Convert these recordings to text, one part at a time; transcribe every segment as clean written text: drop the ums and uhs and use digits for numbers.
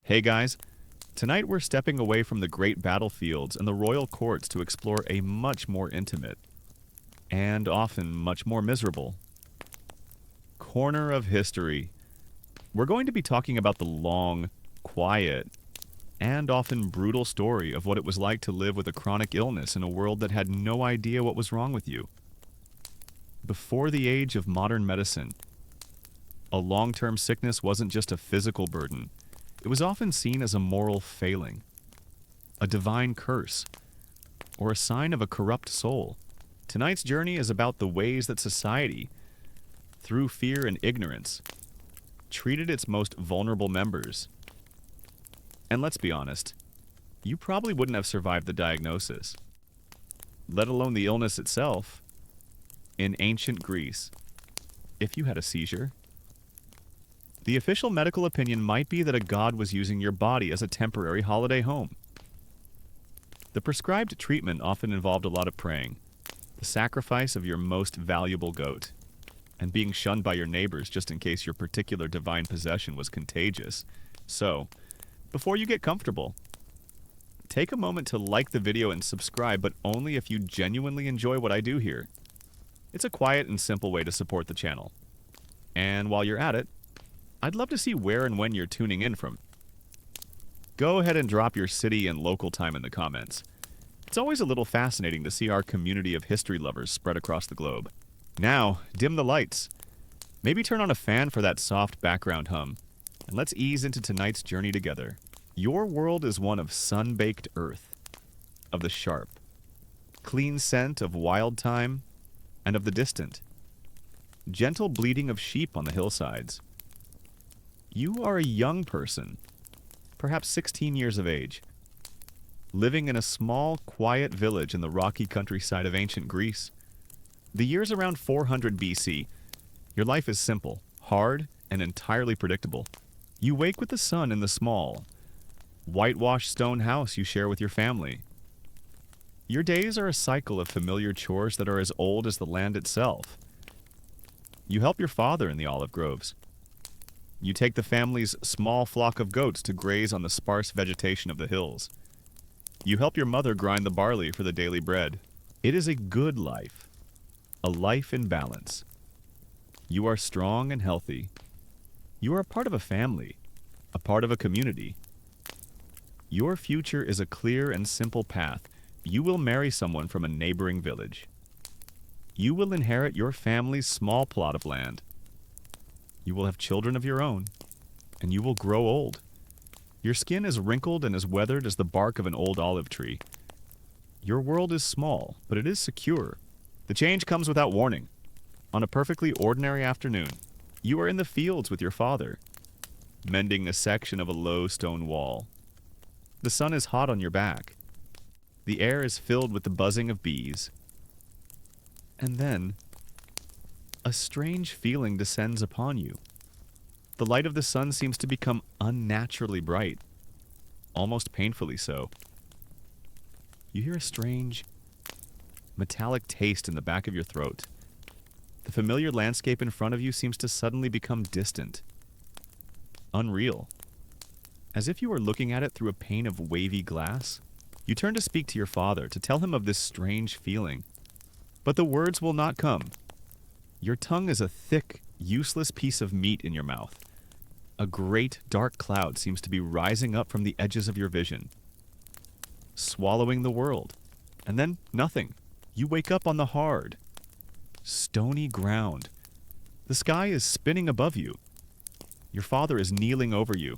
Hey guys, tonight we're stepping away from the great battlefields and the royal courts to explore a much more intimate, and often much more miserable, corner of history. We're going to be talking about the long, quiet, and often brutal story of what it was like to live with a chronic illness in a world that had no idea what was wrong with you. Before the age of modern medicine, a long-term sickness wasn't just a physical burden. It was often seen as a moral failing, a divine curse, or a sign of a corrupt soul. Tonight's journey is about the ways that society, through fear and ignorance, treated its most vulnerable members. And let's be honest, you probably wouldn't have survived the diagnosis, let alone the illness itself, in ancient Greece, if you had a seizure. The official medical opinion might be that a god was using your body as a temporary holiday home. The prescribed treatment often involved a lot of praying, the sacrifice of your most valuable goat, and being shunned by your neighbors just in case your particular divine possession was contagious. So, before you get comfortable, take a moment to like the video and subscribe, but only if you genuinely enjoy what I do here. It's a quiet and simple way to support the channel. And while you're at it, I'd love to see where and when you're tuning in from. Go ahead and drop your city and local time in the comments. It's always a little fascinating to see our community of history lovers spread across the globe. Now, dim the lights. Maybe turn on a fan for that soft background hum, and let's ease into tonight's journey together. Your world is one of sun-baked earth, of the sharp, clean scent of wild thyme, and of the distant, gentle bleating of sheep on the hillsides. You are a young person, perhaps 16 years of age, living in a small, quiet village in the rocky countryside of ancient Greece. The year's around 400 BC. Your life is simple, hard, and entirely predictable. You wake with the sun in the small, whitewashed stone house you share with your family. Your days are a cycle of familiar chores that are as old as the land itself. You help your father in the olive groves. You take the family's small flock of goats to graze on the sparse vegetation of the hills. You help your mother grind the barley for the daily bread. It is a good life, a life in balance. You are strong and healthy. You are a part of a family, a part of a community. Your future is a clear and simple path. You will marry someone from a neighboring village. You will inherit your family's small plot of land. You will have children of your own, and you will grow old. Your skin is wrinkled and as weathered as the bark of an old olive tree. Your world is small, but it is secure. The change comes without warning. On a perfectly ordinary afternoon, you are in the fields with your father, mending a section of a low stone wall. The sun is hot on your back. The air is filled with the buzzing of bees. And then, a strange feeling descends upon you. The light of the sun seems to become unnaturally bright, almost painfully so. You hear a strange, metallic taste in the back of your throat. The familiar landscape in front of you seems to suddenly become distant, unreal, as if you were looking at it through a pane of wavy glass. You turn to speak to your father, to tell him of this strange feeling, but the words will not come. Your tongue is a thick, useless piece of meat in your mouth. A great, dark cloud seems to be rising up from the edges of your vision, swallowing the world. And then nothing. You wake up on the hard, stony ground. The sky is spinning above you. Your father is kneeling over you,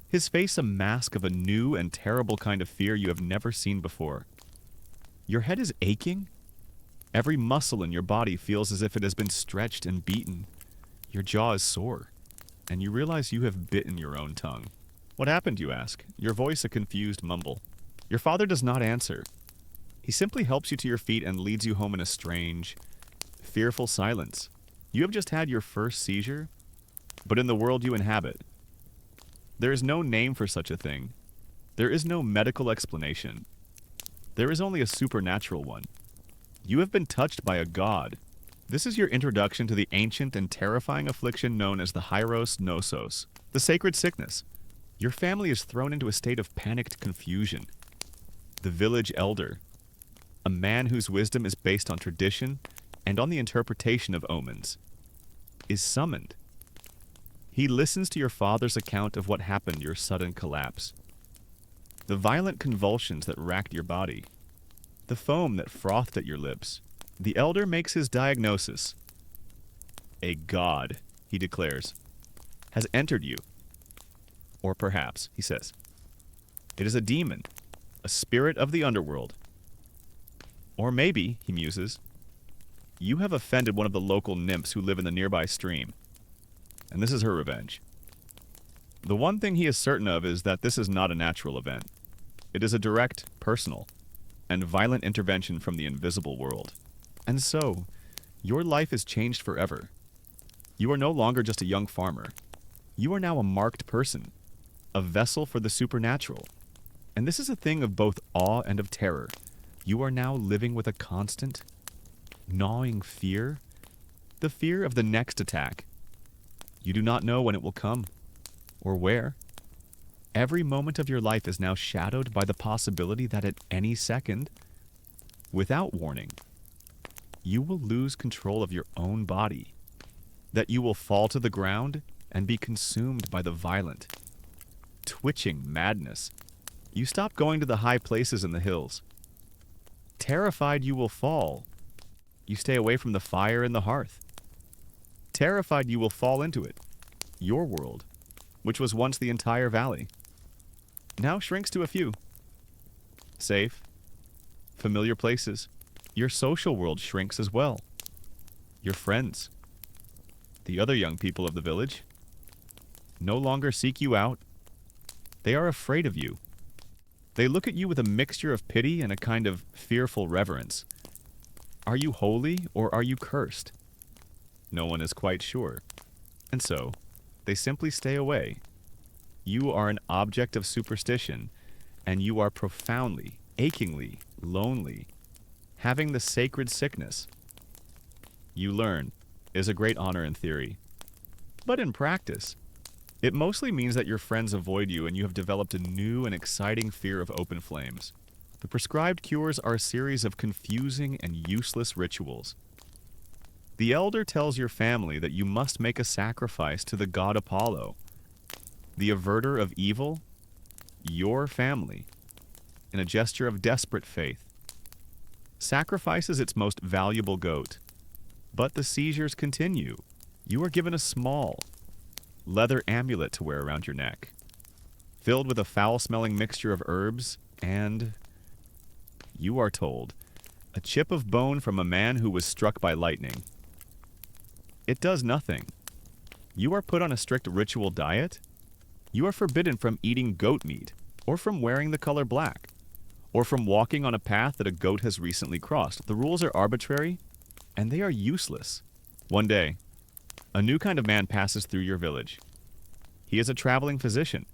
his face a mask of a new and terrible kind of fear you have never seen before. Your head is aching. Every muscle in your body feels as if it has been stretched and beaten. Your jaw is sore, and you realize you have bitten your own tongue. What happened, you ask, your voice a confused mumble. Your father does not answer. He simply helps you to your feet and leads you home in a strange, fearful silence. You have just had your first seizure, but in the world you inhabit, there is no name for such a thing. There is no medical explanation. There is only a supernatural one. You have been touched by a god. This is your introduction to the ancient and terrifying affliction known as the Hyros Nosos, the sacred sickness. Your family is thrown into a state of panicked confusion. The village elder, a man whose wisdom is based on tradition and on the interpretation of omens, is summoned. He listens to your father's account of what happened, your sudden collapse, the violent convulsions that racked your body, the foam that frothed at your lips. The elder makes his diagnosis. A god, he declares, has entered you. Or perhaps, he says, it is a demon, a spirit of the underworld. Or maybe, he muses, you have offended one of the local nymphs who live in the nearby stream, and this is her revenge. The one thing he is certain of is that this is not a natural event. It is a direct, personal, and violent intervention from the invisible world. And so, your life is changed forever. You are no longer just a young farmer. You are now a marked person, a vessel for the supernatural. And this is a thing of both awe and of terror. You are now living with a constant, gnawing fear, the fear of the next attack. You do not know when it will come, or where. Every moment of your life is now shadowed by the possibility that at any second, without warning, you will lose control of your own body, that you will fall to the ground and be consumed by the violent, twitching madness. You stop going to the high places in the hills. Terrified you will fall, you stay away from the fire and the hearth. Terrified you will fall into it. Your world, which was once the entire valley, now shrinks to a few. Safe, familiar places. Your social world shrinks as well. Your friends, the other young people of the village, no longer seek you out. They are afraid of you. They look at you with a mixture of pity and a kind of fearful reverence. Are you holy or are you cursed? No one is quite sure. And so, they simply stay away. You are an object of superstition, and you are profoundly, achingly lonely, having the sacred sickness. You learn is a great honor in theory. But in practice, it mostly means that your friends avoid you and you have developed a new and exciting fear of open flames. The prescribed cures are a series of confusing and useless rituals. The elder tells your family that you must make a sacrifice to the god Apollo, the averter of evil, your family, in a gesture of desperate faith. Sacrifices its most valuable goat. But the seizures continue. You are given a small, leather amulet to wear around your neck, filled with a foul-smelling mixture of herbs, and, you are told, a chip of bone from a man who was struck by lightning. It does nothing. You are put on a strict ritual diet. You are forbidden from eating goat meat, or from wearing the color black, or from walking on a path that a goat has recently crossed. The rules are arbitrary, and they are useless. One day, a new kind of man passes through your village. He is a traveling physician,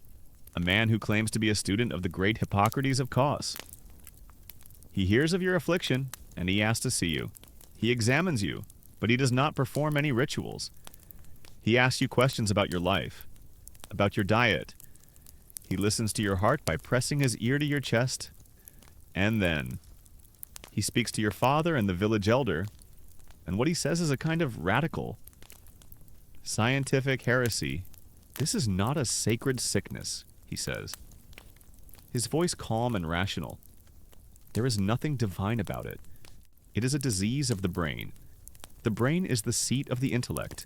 a man who claims to be a student of the great Hippocrates of Cos. He hears of your affliction, and he asks to see you. He examines you, but he does not perform any rituals. He asks you questions about your life, about your diet. He listens to your heart by pressing his ear to your chest, and then he speaks to your father and the village elder, and what he says is a kind of radical, scientific heresy. This is not a sacred sickness, he says. His voice calm and rational. There is nothing divine about it. It is a disease of the brain. The brain is the seat of the intellect,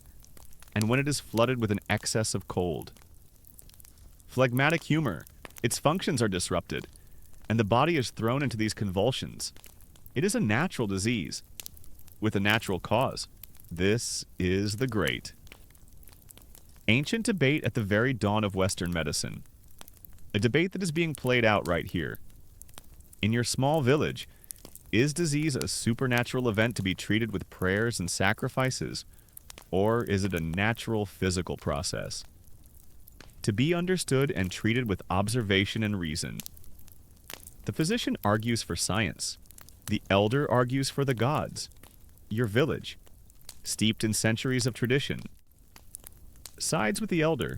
and when it is flooded with an excess of cold, phlegmatic humor, its functions are disrupted, and the body is thrown into these convulsions. It is a natural disease, with a natural cause. This is the great ancient debate at the very dawn of Western medicine. A debate that is being played out right here. In your small village, is disease a supernatural event to be treated with prayers and sacrifices, or is it a natural physical process to be understood and treated with observation and reason? The physician argues for science. The elder argues for the gods. Your village, steeped in centuries of tradition, sides with the elder.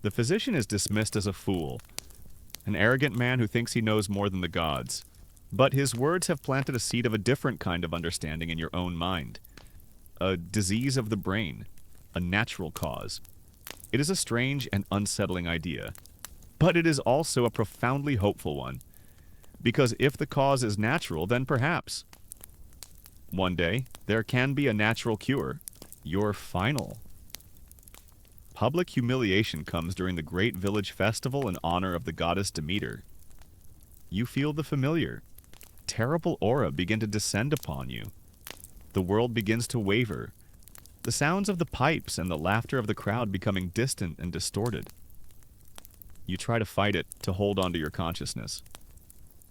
The physician is dismissed as a fool, an arrogant man who thinks he knows more than the gods. But his words have planted a seed of a different kind of understanding in your own mind. A disease of the brain, a natural cause. It is a strange and unsettling idea, but it is also a profoundly hopeful one. Because if the cause is natural, then perhaps one day there can be a natural cure. Your final. Public humiliation comes during the great village festival in honor of the goddess Demeter. You feel the familiar, terrible aura begin to descend upon you. The world begins to waver, the sounds of the pipes and the laughter of the crowd becoming distant and distorted. You try to fight it, to hold on to your consciousness.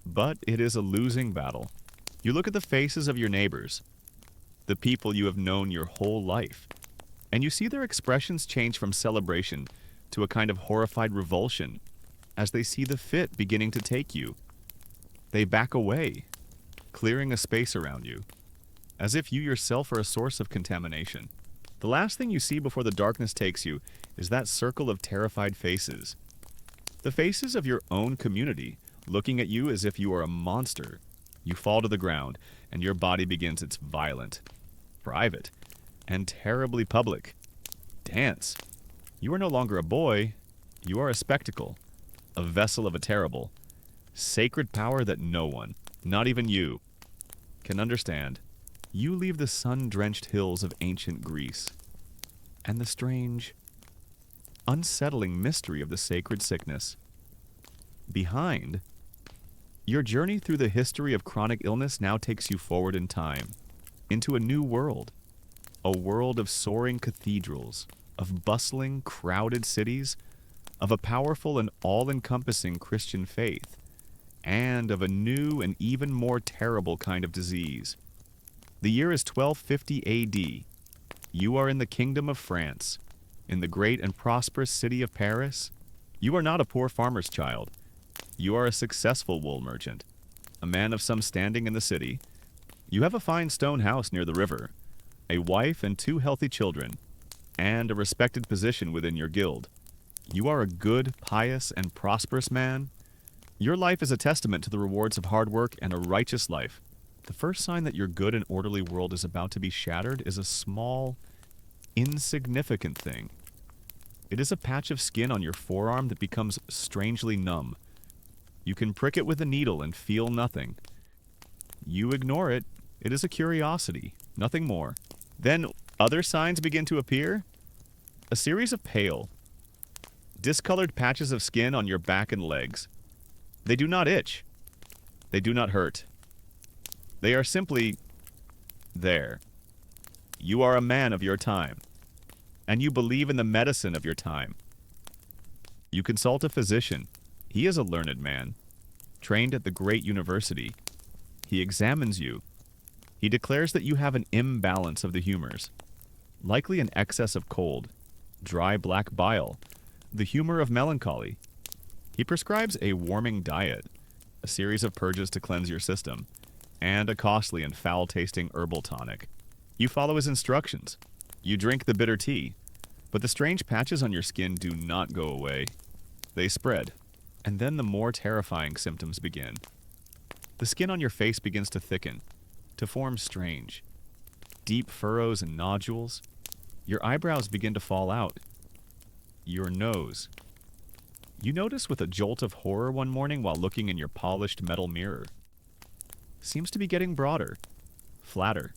But it is a losing battle. You look at the faces of your neighbors, the people you have known your whole life, and you see their expressions change from celebration to a kind of horrified revulsion as they see the fit beginning to take you. They back away, clearing a space around you, as if you yourself are a source of contamination. The last thing you see before the darkness takes you is that circle of terrified faces. The faces of your own community, looking at you as if you are a monster. You fall to the ground, and your body begins its violent, private, and terribly public dance. You are no longer a boy, you are a spectacle, a vessel of a terrible, sacred power that no one, not even you, can understand. You leave the sun-drenched hills of ancient Greece, and the strange, unsettling mystery of the sacred sickness. Behind, your journey through the history of chronic illness now takes you forward in time, into a new world, a world of soaring cathedrals, of bustling, crowded cities, of a powerful and all-encompassing Christian faith, and of a new and even more terrible kind of disease. The year is 1250 A.D. You are in the kingdom of France, in the great and prosperous city of Paris. You are not a poor farmer's child. You are a successful wool merchant, a man of some standing in the city. You have a fine stone house near the river, a wife and 2 healthy children, and a respected position within your guild. You are a good, pious, and prosperous man. Your life is a testament to the rewards of hard work and a righteous life. The first sign that your good and orderly world is about to be shattered is a small, insignificant thing. It is a patch of skin on your forearm that becomes strangely numb. You can prick it with a needle and feel nothing. You ignore it. It is a curiosity, nothing more. Then other signs begin to appear. A series of pale, discolored patches of skin on your back and legs. They do not itch. They do not hurt. They are simply there. You are a man of your time, and you believe in the medicine of your time. You consult a physician. He is a learned man, trained at the great university. He examines you. He declares that you have an imbalance of the humors, likely an excess of cold, dry black bile, the humor of melancholy. He prescribes a warming diet, a series of purges to cleanse your system, and a costly and foul-tasting herbal tonic. You follow his instructions. You drink the bitter tea, but the strange patches on your skin do not go away. They spread, and then the more terrifying symptoms begin. The skin on your face begins to thicken, to form strange, deep furrows and nodules. Your eyebrows begin to fall out. Your nose. You notice with a jolt of horror one morning while looking in your polished metal mirror. Seems to be getting broader, flatter,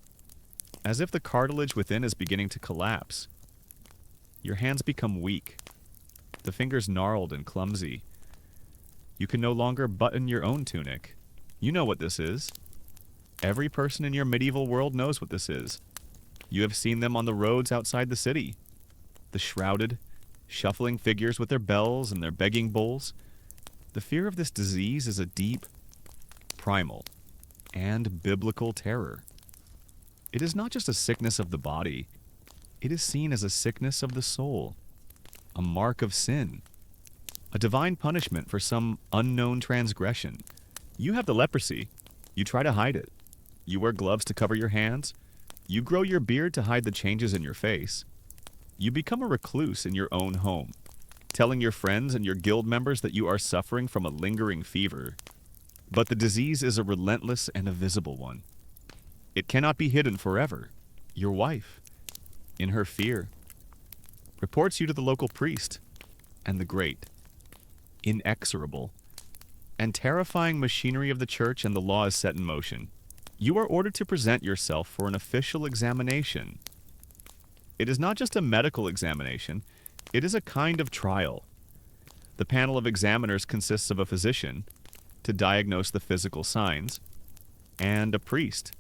as if the cartilage within is beginning to collapse. Your hands become weak, the fingers gnarled and clumsy. You can no longer button your own tunic. You know what this is. Every person in your medieval world knows what this is. You have seen them on the roads outside the city. The shrouded, shuffling figures with their bells and their begging bowls. The fear of this disease is a deep, primal, and biblical terror. It is not just a sickness of the body. It is seen as a sickness of the soul, a mark of sin, a divine punishment for some unknown transgression. You have the leprosy. You try to hide it. You wear gloves to cover your hands. You grow your beard to hide the changes in your face. You become a recluse in your own home. telling your friends and your guild members that you are suffering from a lingering fever. But the disease is a relentless and a visible one. It cannot be hidden forever. Your wife, in her fear, reports you to the local priest, and the great, inexorable, and terrifying machinery of the church and the law is set in motion. You are ordered to present yourself for an official examination. It is not just a medical examination, it is a kind of trial. The panel of examiners consists of a physician, to diagnose the physical signs, and a priest,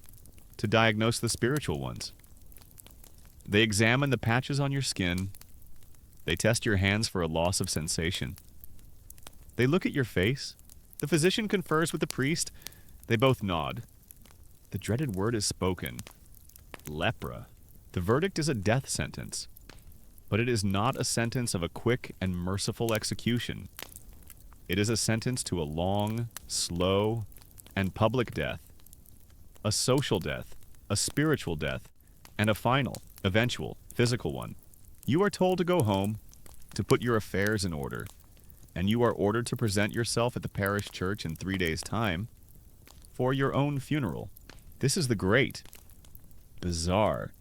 to diagnose the spiritual ones. They examine the patches on your skin. They test your hands for a loss of sensation. They look at your face. The physician confers with the priest. They both nod. The dreaded word is spoken. Lepra. The verdict is a death sentence. But it is not a sentence of a quick and merciful execution. It is a sentence to a long, slow, and public death. A social death, a spiritual death, and a final, eventual, physical one. You are told to go home, to put your affairs in order, and you are ordered to present yourself at the parish church in 3 days' time for your own funeral. This is the great, bizarre,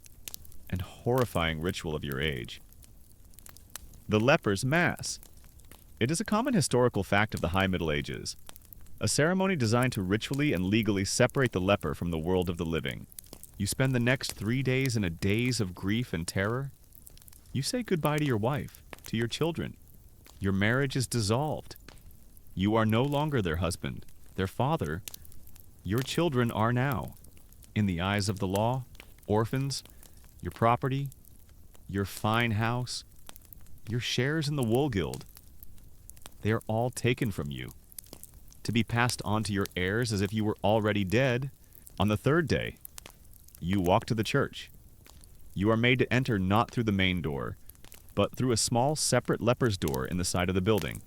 and horrifying ritual of your age. The Leper's Mass. It is a common historical fact of the High Middle Ages, a ceremony designed to ritually and legally separate the leper from the world of the living. You spend the next 3 days in a daze of grief and terror. You say goodbye to your wife, to your children. Your marriage is dissolved. You are no longer their husband, their father. Your children are now, in the eyes of the law, orphans, your property, your fine house, your shares in the wool guild. They are all taken from you, to be passed on to your heirs as if you were already dead. On the 3rd day, you walk to the church. You are made to enter not through the main door, but through a small separate leper's door in the side of the building.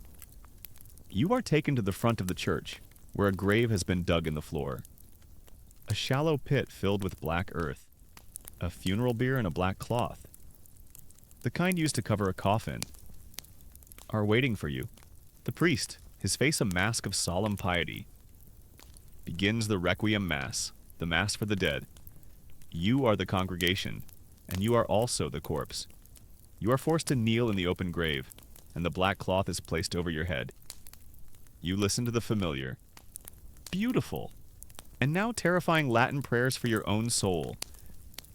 You are taken to the front of the church, where a grave has been dug in the floor. A shallow pit filled with black earth, a funeral bier and a black cloth, the kind used to cover a coffin, are waiting for you. The priest, his face a mask of solemn piety, begins the Requiem Mass, the Mass for the dead. You are the congregation, and you are also the corpse. You are forced to kneel in the open grave, and the black cloth is placed over your head. You listen to the familiar, beautiful, and now terrifying Latin prayers for your own soul.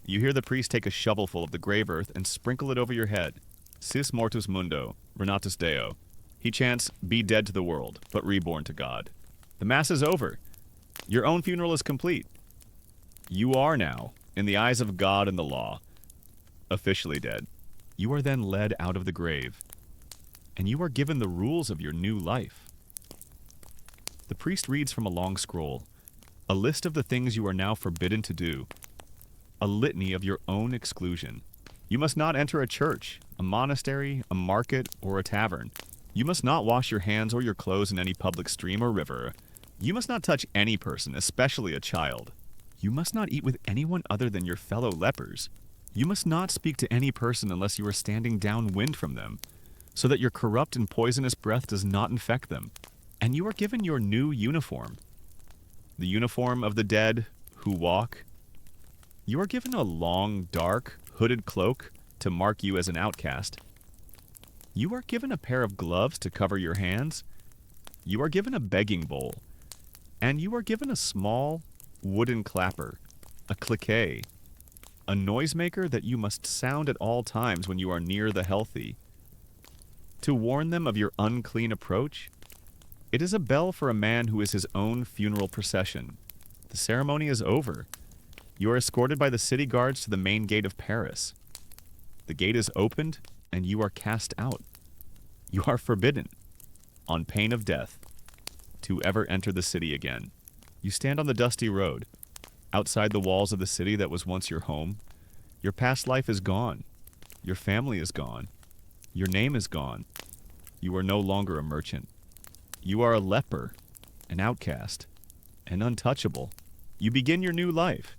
You hear the priest take a shovelful of the grave earth and sprinkle it over your head. Sis mortus mundo, renatus Deo. He chants, be dead to the world, but reborn to God. The Mass is over. Your own funeral is complete. You are now, in the eyes of God and the law, officially dead. You are then led out of the grave, and you are given the rules of your new life. The priest reads from a long scroll, a list of the things you are now forbidden to do, a litany of your own exclusion. You must not enter a church, a monastery, a market, or a tavern. You must not wash your hands or your clothes in any public stream or river. You must not touch any person, especially a child. You must not eat with anyone other than your fellow lepers. You must not speak to any person unless you are standing downwind from them, so that your corrupt and poisonous breath does not infect them. And you are given your new uniform, the uniform of the dead who walk. You are given a long, dark, hooded cloak to mark you as an outcast. You are given a pair of gloves to cover your hands. You are given a begging bowl. And you are given a small wooden clapper, a cliquet, a noisemaker that you must sound at all times when you are near the healthy, to warn them of your unclean approach. It is a bell for a man who is his own funeral procession. The ceremony is over. You are escorted by the city guards to the main gate of Paris. The gate is opened, and you are cast out. You are forbidden, on pain of death, to ever enter the city again. You stand on the dusty road, outside the walls of the city that was once your home. Your past life is gone. Your family is gone. Your name is gone. You are no longer a merchant. You are a leper, an outcast, and untouchable. You begin your new life.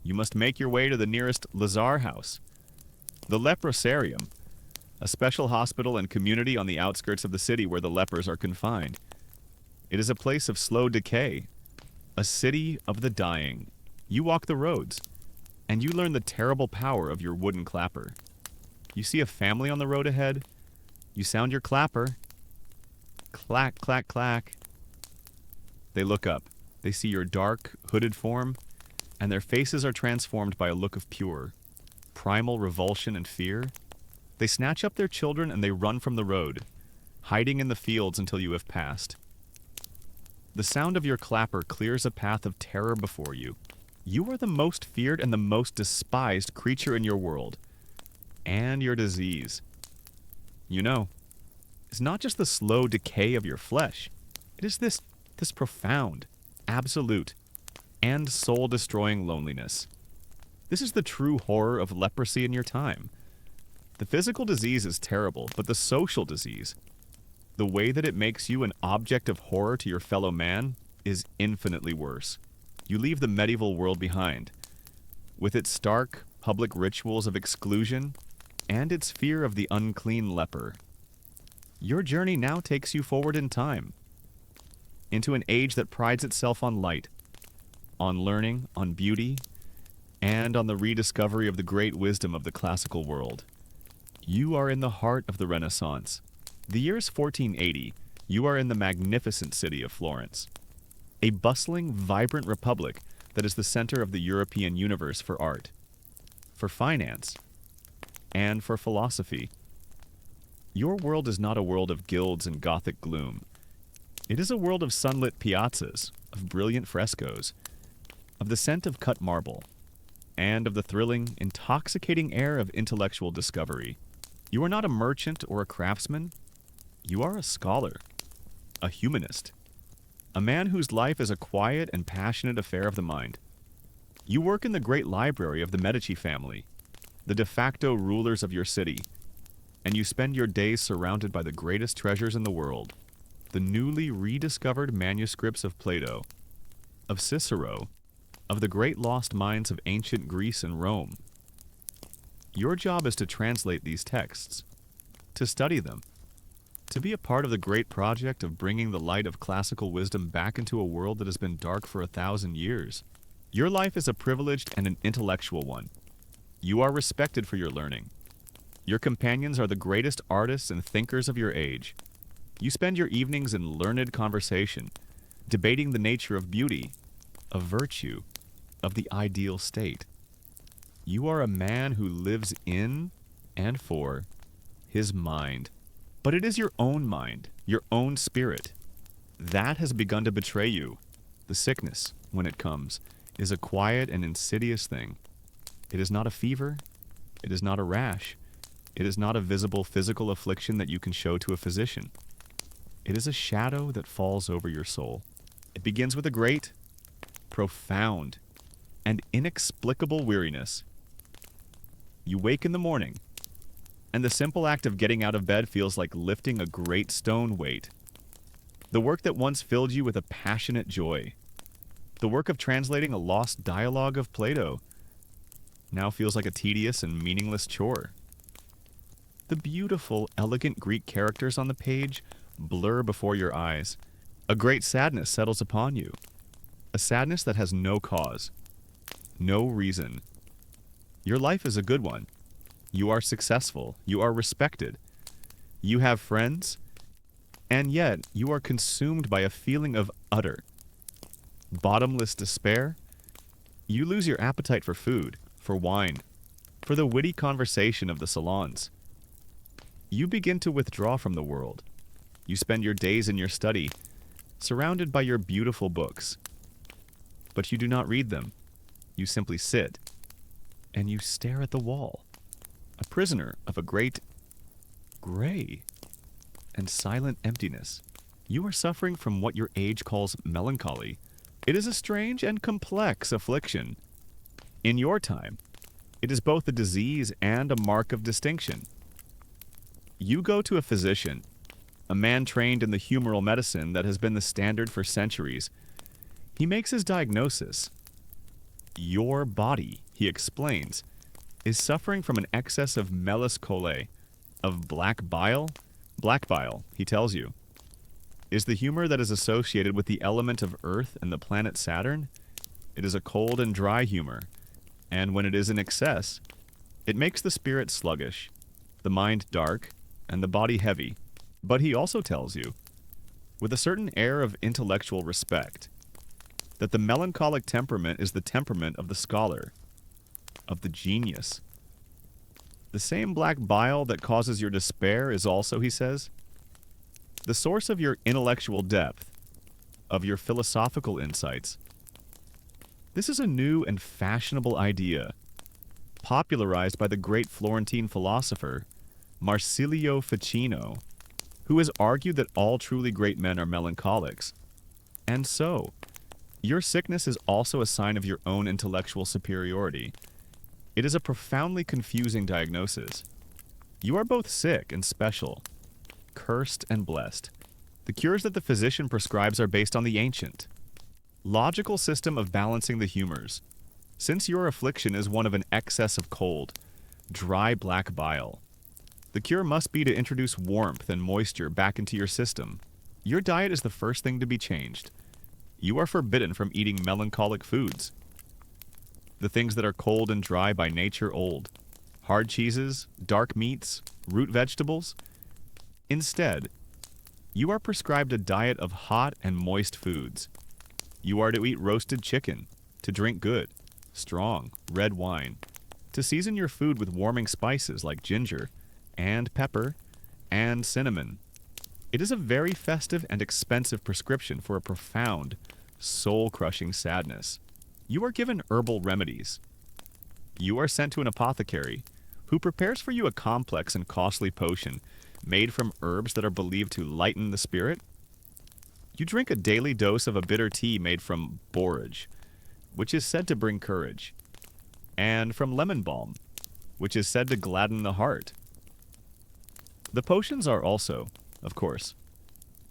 You must make your way to the nearest Lazar house, the leprosarium, a special hospital and community on the outskirts of the city where the lepers are confined. It is a place of slow decay, a city of the dying. You walk the roads, and you learn the terrible power of your wooden clapper. You see a family on the road ahead. You sound your clapper. Clack, clack, clack. They look up. They see your dark, hooded form, and their faces are transformed by a look of pure, primal revulsion and fear. They snatch up their children and they run from the road, hiding in the fields until you have passed. The sound of your clapper clears a path of terror before you. You are the most feared and the most despised creature in your world, and your disease. You know, it's not just the slow decay of your flesh. It is this profound, absolute, and soul-destroying loneliness. This is the true horror of leprosy in your time. The physical disease is terrible, but the social disease, the way that it makes you an object of horror to your fellow man, is infinitely worse. You leave the medieval world behind, with its stark, public rituals of exclusion and its fear of the unclean leper. Your journey now takes you forward in time, into an age that prides itself on light, on learning, on beauty, and on the rediscovery of the great wisdom of the classical world. You are in the heart of the Renaissance. The year is 1480. You are in the magnificent city of Florence, a bustling, vibrant republic that is the center of the European universe for art, for finance, and for philosophy. Your world is not a world of guilds and Gothic gloom. It is a world of sunlit piazzas, of brilliant frescoes, of the scent of cut marble, and of the thrilling, intoxicating air of intellectual discovery. You are not a merchant or a craftsman. You are a scholar, a humanist, a man whose life is a quiet and passionate affair of the mind. You work in the great library of the Medici family, the de facto rulers of your city, and you spend your days surrounded by the greatest treasures in the world, the newly rediscovered manuscripts of Plato, of Cicero, of the great lost minds of ancient Greece and Rome. Your job is to translate these texts, to study them, to be a part of the great project of bringing the light of classical wisdom back into a world that has been dark for 1,000 years. Your life is a privileged and an intellectual one. You are respected for your learning. Your companions are the greatest artists and thinkers of your age. You spend your evenings in learned conversation, debating the nature of beauty, of virtue, of the ideal state. You are a man who lives in and for his mind. But it is your own mind, your own spirit. That has begun to betray you. The sickness, when it comes, is a quiet and insidious thing. It is not a fever. It is not a rash. It is not a visible physical affliction that you can show to a physician. It is a shadow that falls over your soul. It begins with a great, profound, and inexplicable weariness. You wake in the morning, and the simple act of getting out of bed feels like lifting a great stone weight. The work that once filled you with a passionate joy, the work of translating a lost dialogue of Plato, now feels like a tedious and meaningless chore. The beautiful, elegant Greek characters on the page blur before your eyes. A great sadness settles upon you, a sadness that has no cause, no reason. Your life is a good one. You are successful. You are respected. You have friends. And yet, you are consumed by a feeling of utter, bottomless despair. You lose your appetite for food, for wine, for the witty conversation of the salons. You begin to withdraw from the world. You spend your days in your study, surrounded by your beautiful books. But you do not read them. You simply sit, and you stare at the wall, a prisoner of a great, gray, and silent emptiness. You are suffering from what your age calls melancholy. It is a strange and complex affliction. In your time, it is both a disease and a mark of distinction. You go to a physician, a man trained in the humoral medicine that has been the standard for centuries. He makes his diagnosis. Your body, he explains, is suffering from an excess of melancholy, of black bile? Black bile, he tells you, is the humor that is associated with the element of Earth and the planet Saturn. It is a cold and dry humor, and when it is in excess, it makes the spirit sluggish, the mind dark, and the body heavy. But he also tells you, with a certain air of intellectual respect, that the melancholic temperament is the temperament of the scholar, of the genius. The same black bile that causes your despair is also, he says, the source of your intellectual depth, of your philosophical insights. This is a new and fashionable idea, popularized by the great Florentine philosopher Marsilio Ficino, who has argued that all truly great men are melancholics. And so, your sickness is also a sign of your own intellectual superiority. It is a profoundly confusing diagnosis. You are both sick and special, cursed and blessed. The cures that the physician prescribes are based on the ancient, logical system of balancing the humors. Since your affliction is one of an excess of cold, dry black bile, the cure must be to introduce warmth and moisture back into your system. Your diet is the first thing to be changed. You are forbidden from eating melancholic foods, the things that are cold and dry by nature old, hard cheeses, dark meats, root vegetables. Instead, you are prescribed a diet of hot and moist foods. You are to eat roasted chicken, to drink good, strong, red wine, to season your food with warming spices like ginger, and pepper, and cinnamon. It is a very festive and expensive prescription for a profound, soul-crushing sadness. You are given herbal remedies. You are sent to an apothecary, who prepares for you a complex and costly potion made from herbs that are believed to lighten the spirit. You drink a daily dose of a bitter tea made from borage, which is said to bring courage, and from lemon balm, which is said to gladden the heart. The potions are also, of course,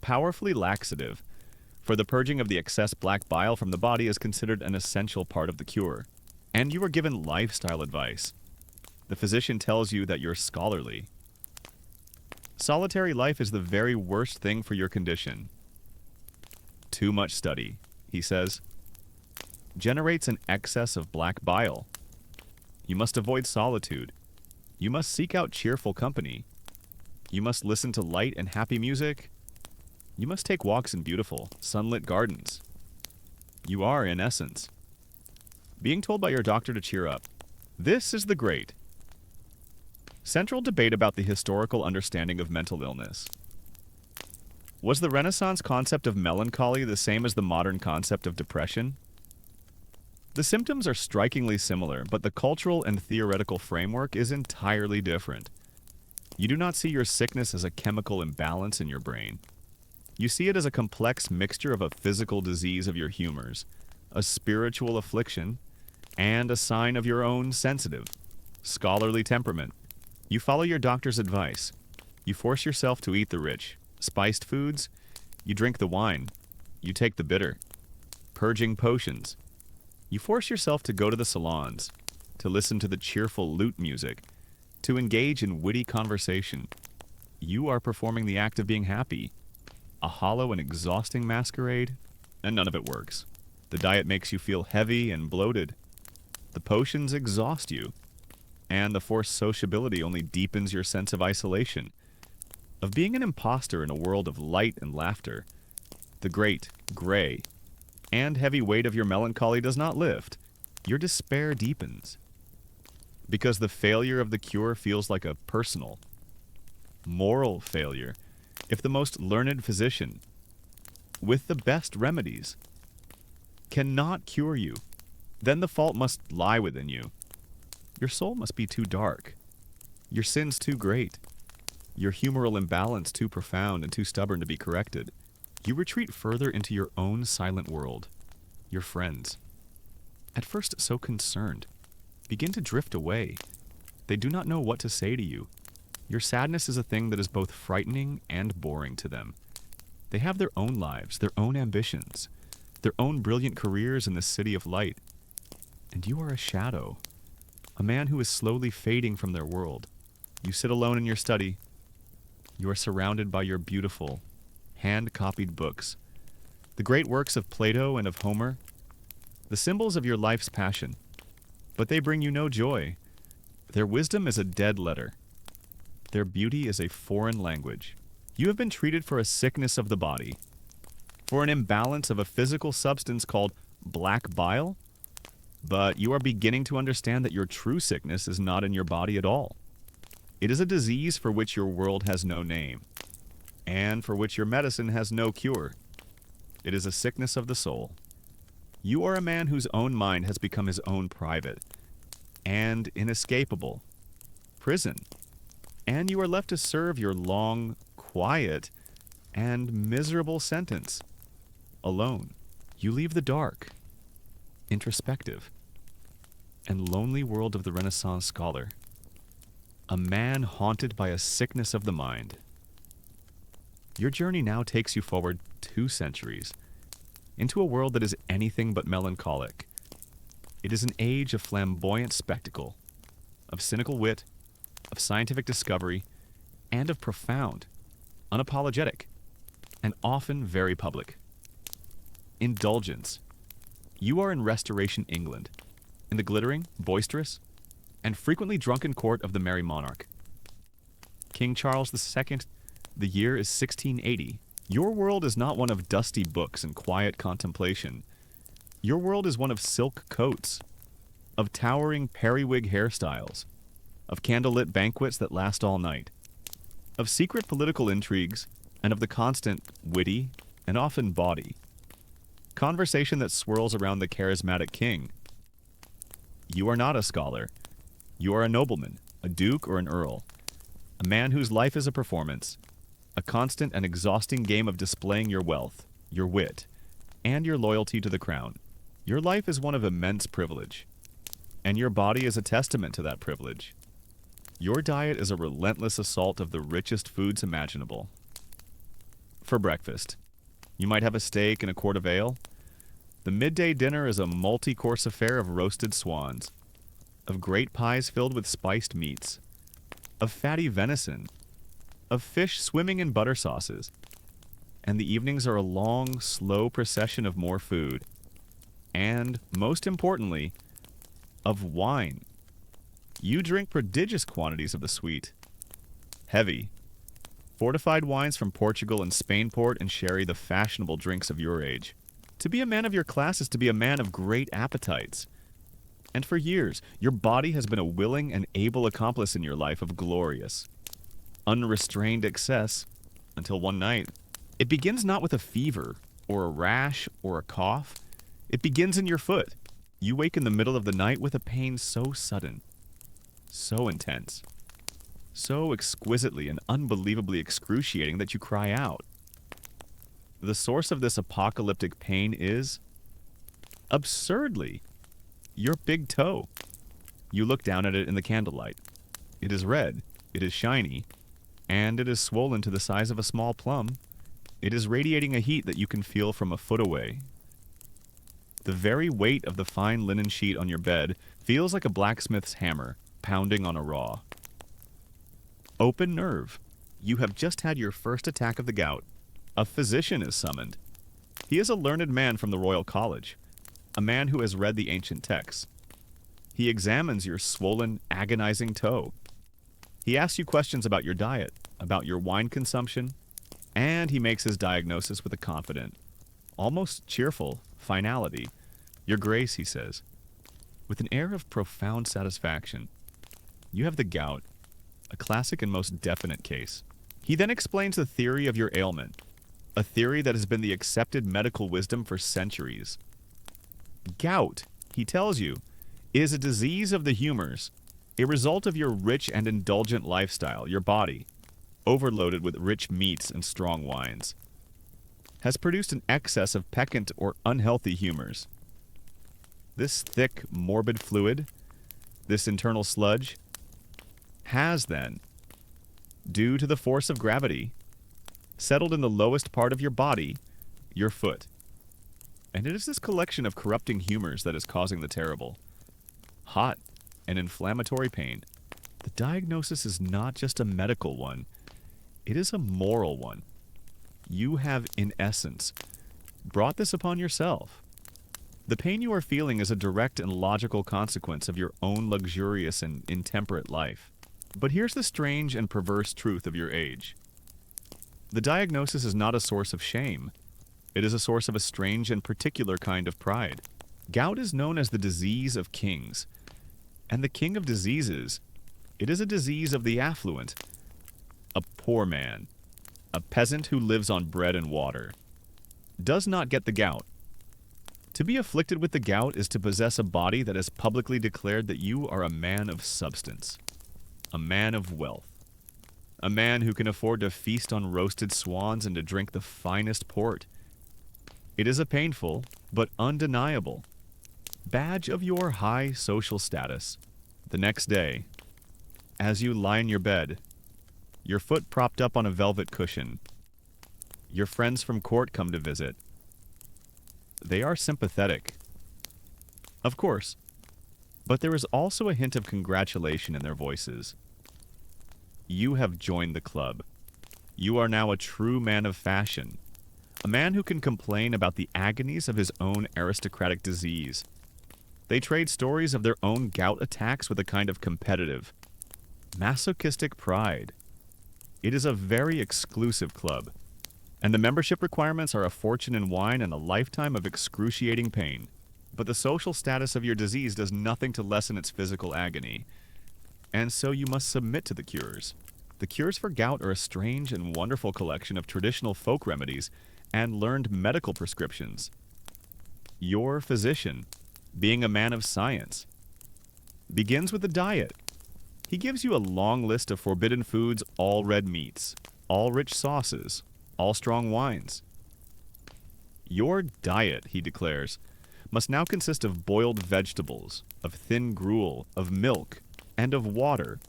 powerfully laxative, for the purging of the excess black bile from the body is considered an essential part of the cure. And you are given lifestyle advice. The physician tells you that you're scholarly. Solitary life is the very worst thing for your condition. Too much study, he says, generates an excess of black bile. You must avoid solitude. You must seek out cheerful company. You must listen to light and happy music. You must take walks in beautiful, sunlit gardens. You are, in essence, being told by your doctor to cheer up. This is the great, central debate about the historical understanding of mental illness. Was the Renaissance concept of melancholy the same as the modern concept of depression? The symptoms are strikingly similar, but the cultural and theoretical framework is entirely different. You do not see your sickness as a chemical imbalance in your brain. You see it as a complex mixture of a physical disease of your humors, a spiritual affliction, and a sign of your own sensitive, scholarly temperament. You follow your doctor's advice. You force yourself to eat the rich, spiced foods. You drink the wine. You take the bitter, purging potions. You force yourself to go to the salons, to listen to the cheerful lute music, to engage in witty conversation. You are performing the act of being happy, a hollow and exhausting masquerade, and none of it works. The diet makes you feel heavy and bloated. The potions exhaust you, and the forced sociability only deepens your sense of isolation, of being an imposter in a world of light and laughter. The great, gray, and heavy weight of your melancholy does not lift. Your despair deepens, because the failure of the cure feels like a personal, moral failure. If the most learned physician, with the best remedies, cannot cure you, then the fault must lie within you. Your soul must be too dark, your sins too great, your humoral imbalance too profound and too stubborn to be corrected. You retreat further into your own silent world, your friends, at first so concerned, begin to drift away. They do not know what to say to you. Your sadness is a thing that is both frightening and boring to them. They have their own lives, their own ambitions, their own brilliant careers in this city of light. And you are a shadow, a man who is slowly fading from their world. You sit alone in your study. You are surrounded by your beautiful, hand-copied books, the great works of Plato and of Homer, the symbols of your life's passion. But they bring you no joy. Their wisdom is a dead letter. Their beauty is a foreign language. You have been treated for a sickness of the body, for an imbalance of a physical substance called black bile, but you are beginning to understand that your true sickness is not in your body at all. It is a disease for which your world has no name, and for which your medicine has no cure. It is a sickness of the soul. You are a man whose own mind has become his own private and inescapable prison, and you are left to serve your long, quiet, and miserable sentence alone. You leave the dark, introspective, and lonely world of the Renaissance scholar, a man haunted by a sickness of the mind. Your journey now takes you forward 2 centuries into a world that is anything but melancholic. It is an age of flamboyant spectacle, of cynical wit, of scientific discovery, and of profound, unapologetic, and often very public indulgence. You are in Restoration England, in the glittering, boisterous, and frequently drunken court of the Merry Monarch. King Charles II, the year is 1680. Your world is not one of dusty books and quiet contemplation. Your world is one of silk coats, of towering periwig hairstyles, of candlelit banquets that last all night, of secret political intrigues, and of the constant, witty, and often bawdy conversation that swirls around the charismatic king. You are not a scholar. You are a nobleman, a duke or an earl, a man whose life is a performance, a constant and exhausting game of displaying your wealth, your wit, and your loyalty to the crown. Your life is one of immense privilege, and your body is a testament to that privilege. Your diet is a relentless assault of the richest foods imaginable. For breakfast, you might have a steak and a quart of ale. The midday dinner is a multi-course affair of roasted swans, of great pies filled with spiced meats, of fatty venison, of fish swimming in butter sauces, and the evenings are a long, slow procession of more food, and, most importantly, of wine. You drink prodigious quantities of the sweet, heavy, fortified wines from Portugal and Spain port and sherry, the fashionable drinks of your age. To be a man of your class is to be a man of great appetites. And for years, your body has been a willing and able accomplice in your life of glorious, unrestrained excess, until one night. It begins not with a fever, or a rash, or a cough. It begins in your foot. You wake in the middle of the night with a pain so sudden, so intense, so exquisitely and unbelievably excruciating that you cry out. The source of this apocalyptic pain is, absurdly, your big toe. You look down at it in the candlelight. It is red, it is shiny, and it is swollen to the size of a small plum. It is radiating a heat that you can feel from a foot away. The very weight of the fine linen sheet on your bed feels like a blacksmith's hammer pounding on a raw. Open nerve. You have just had your first attack of the gout. A physician is summoned. He is a learned man from the Royal College, a man who has read the ancient texts. He examines your swollen, agonizing toe. He asks you questions about your diet, about your wine consumption, and he makes his diagnosis with a confident, almost cheerful finality. Your Grace, he says, with an air of profound satisfaction, you have the gout, a classic and most definite case. He then explains the theory of your ailment, a theory that has been the accepted medical wisdom for centuries. Gout, he tells you, is a disease of the humors, a result of your rich and indulgent lifestyle. Your body, overloaded with rich meats and strong wines, has produced an excess of peccant or unhealthy humors. This thick, morbid fluid, this internal sludge, has then, due to the force of gravity, settled in the lowest part of your body, your foot. And it is this collection of corrupting humors that is causing the terrible, hot, and inflammatory pain. The diagnosis is not just a medical one, it is a moral one. You have, in essence, brought this upon yourself. The pain you are feeling is a direct and logical consequence of your own luxurious and intemperate life. But here's the strange and perverse truth of your age. The diagnosis is not a source of shame. It is a source of a strange and particular kind of pride. Gout is known as the disease of kings. And the king of diseases, it is a disease of the affluent. A poor man, a peasant who lives on bread and water, does not get the gout. To be afflicted with the gout is to possess a body that has publicly declared that you are a man of substance, a man of wealth, a man who can afford to feast on roasted swans and to drink the finest port. It is a painful, but undeniable, badge of your high social status. The next day, as you lie in your bed, your foot propped up on a velvet cushion, your friends from court come to visit. They are sympathetic, of course, but there is also a hint of congratulation in their voices. You have joined the club. You are now a true man of fashion, a man who can complain about the agonies of his own aristocratic disease. They trade stories of their own gout attacks with a kind of competitive, masochistic pride. It is a very exclusive club, and the membership requirements are a fortune in wine and a lifetime of excruciating pain. But the social status of your disease does nothing to lessen its physical agony, and so you must submit to the cures. The cures for gout are a strange and wonderful collection of traditional folk remedies and learned medical prescriptions. Your physician, being a man of science, begins with the diet. He gives you a long list of forbidden foods, all red meats, all rich sauces, all strong wines. Your diet, he declares, must now consist of boiled vegetables, of thin gruel, of milk, and of water.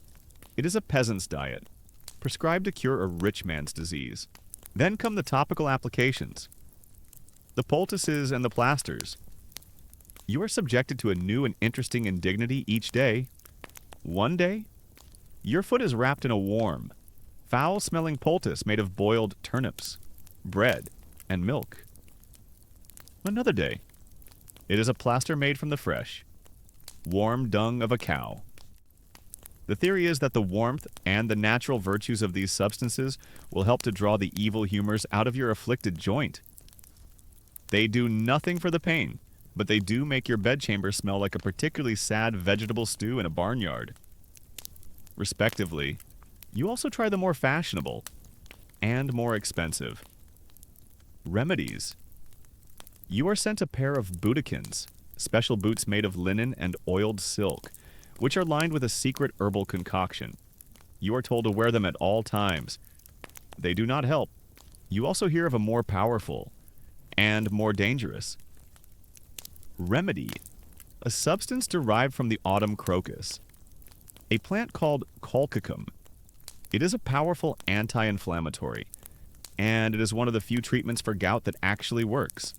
It is a peasant's diet, prescribed to cure a rich man's disease. Then come the topical applications, the poultices and the plasters. You are subjected to a new and interesting indignity each day. One day, your foot is wrapped in a warm, foul-smelling poultice made of boiled turnips, bread, and milk. Another day, it is a plaster made from the fresh, warm dung of a cow. The theory is that the warmth and the natural virtues of these substances will help to draw the evil humors out of your afflicted joint. They do nothing for the pain, but they do make your bedchamber smell like a particularly sad vegetable stew in a barnyard. Respectively, you also try the more fashionable and more expensive remedies. You are sent a pair of bootykins, special boots made of linen and oiled silk, which are lined with a secret herbal concoction. You are told to wear them at all times. They do not help. You also hear of a more powerful and more dangerous remedy, a substance derived from the autumn crocus, a plant called colchicum. It is a powerful anti-inflammatory, and it is one of the few treatments for gout that actually works.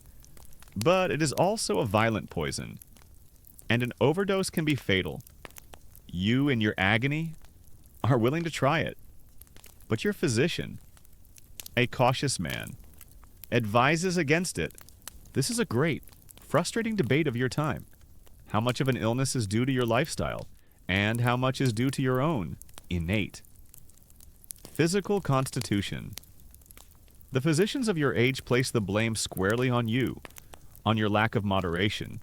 But it is also a violent poison, and an overdose can be fatal. You, in your agony, are willing to try it, but your physician, a cautious man, advises against it. This is a great, frustrating debate of your time. How much of an illness is due to your lifestyle, and how much is due to your own innate physical constitution? The physicians of your age place the blame squarely on you, on your lack of moderation.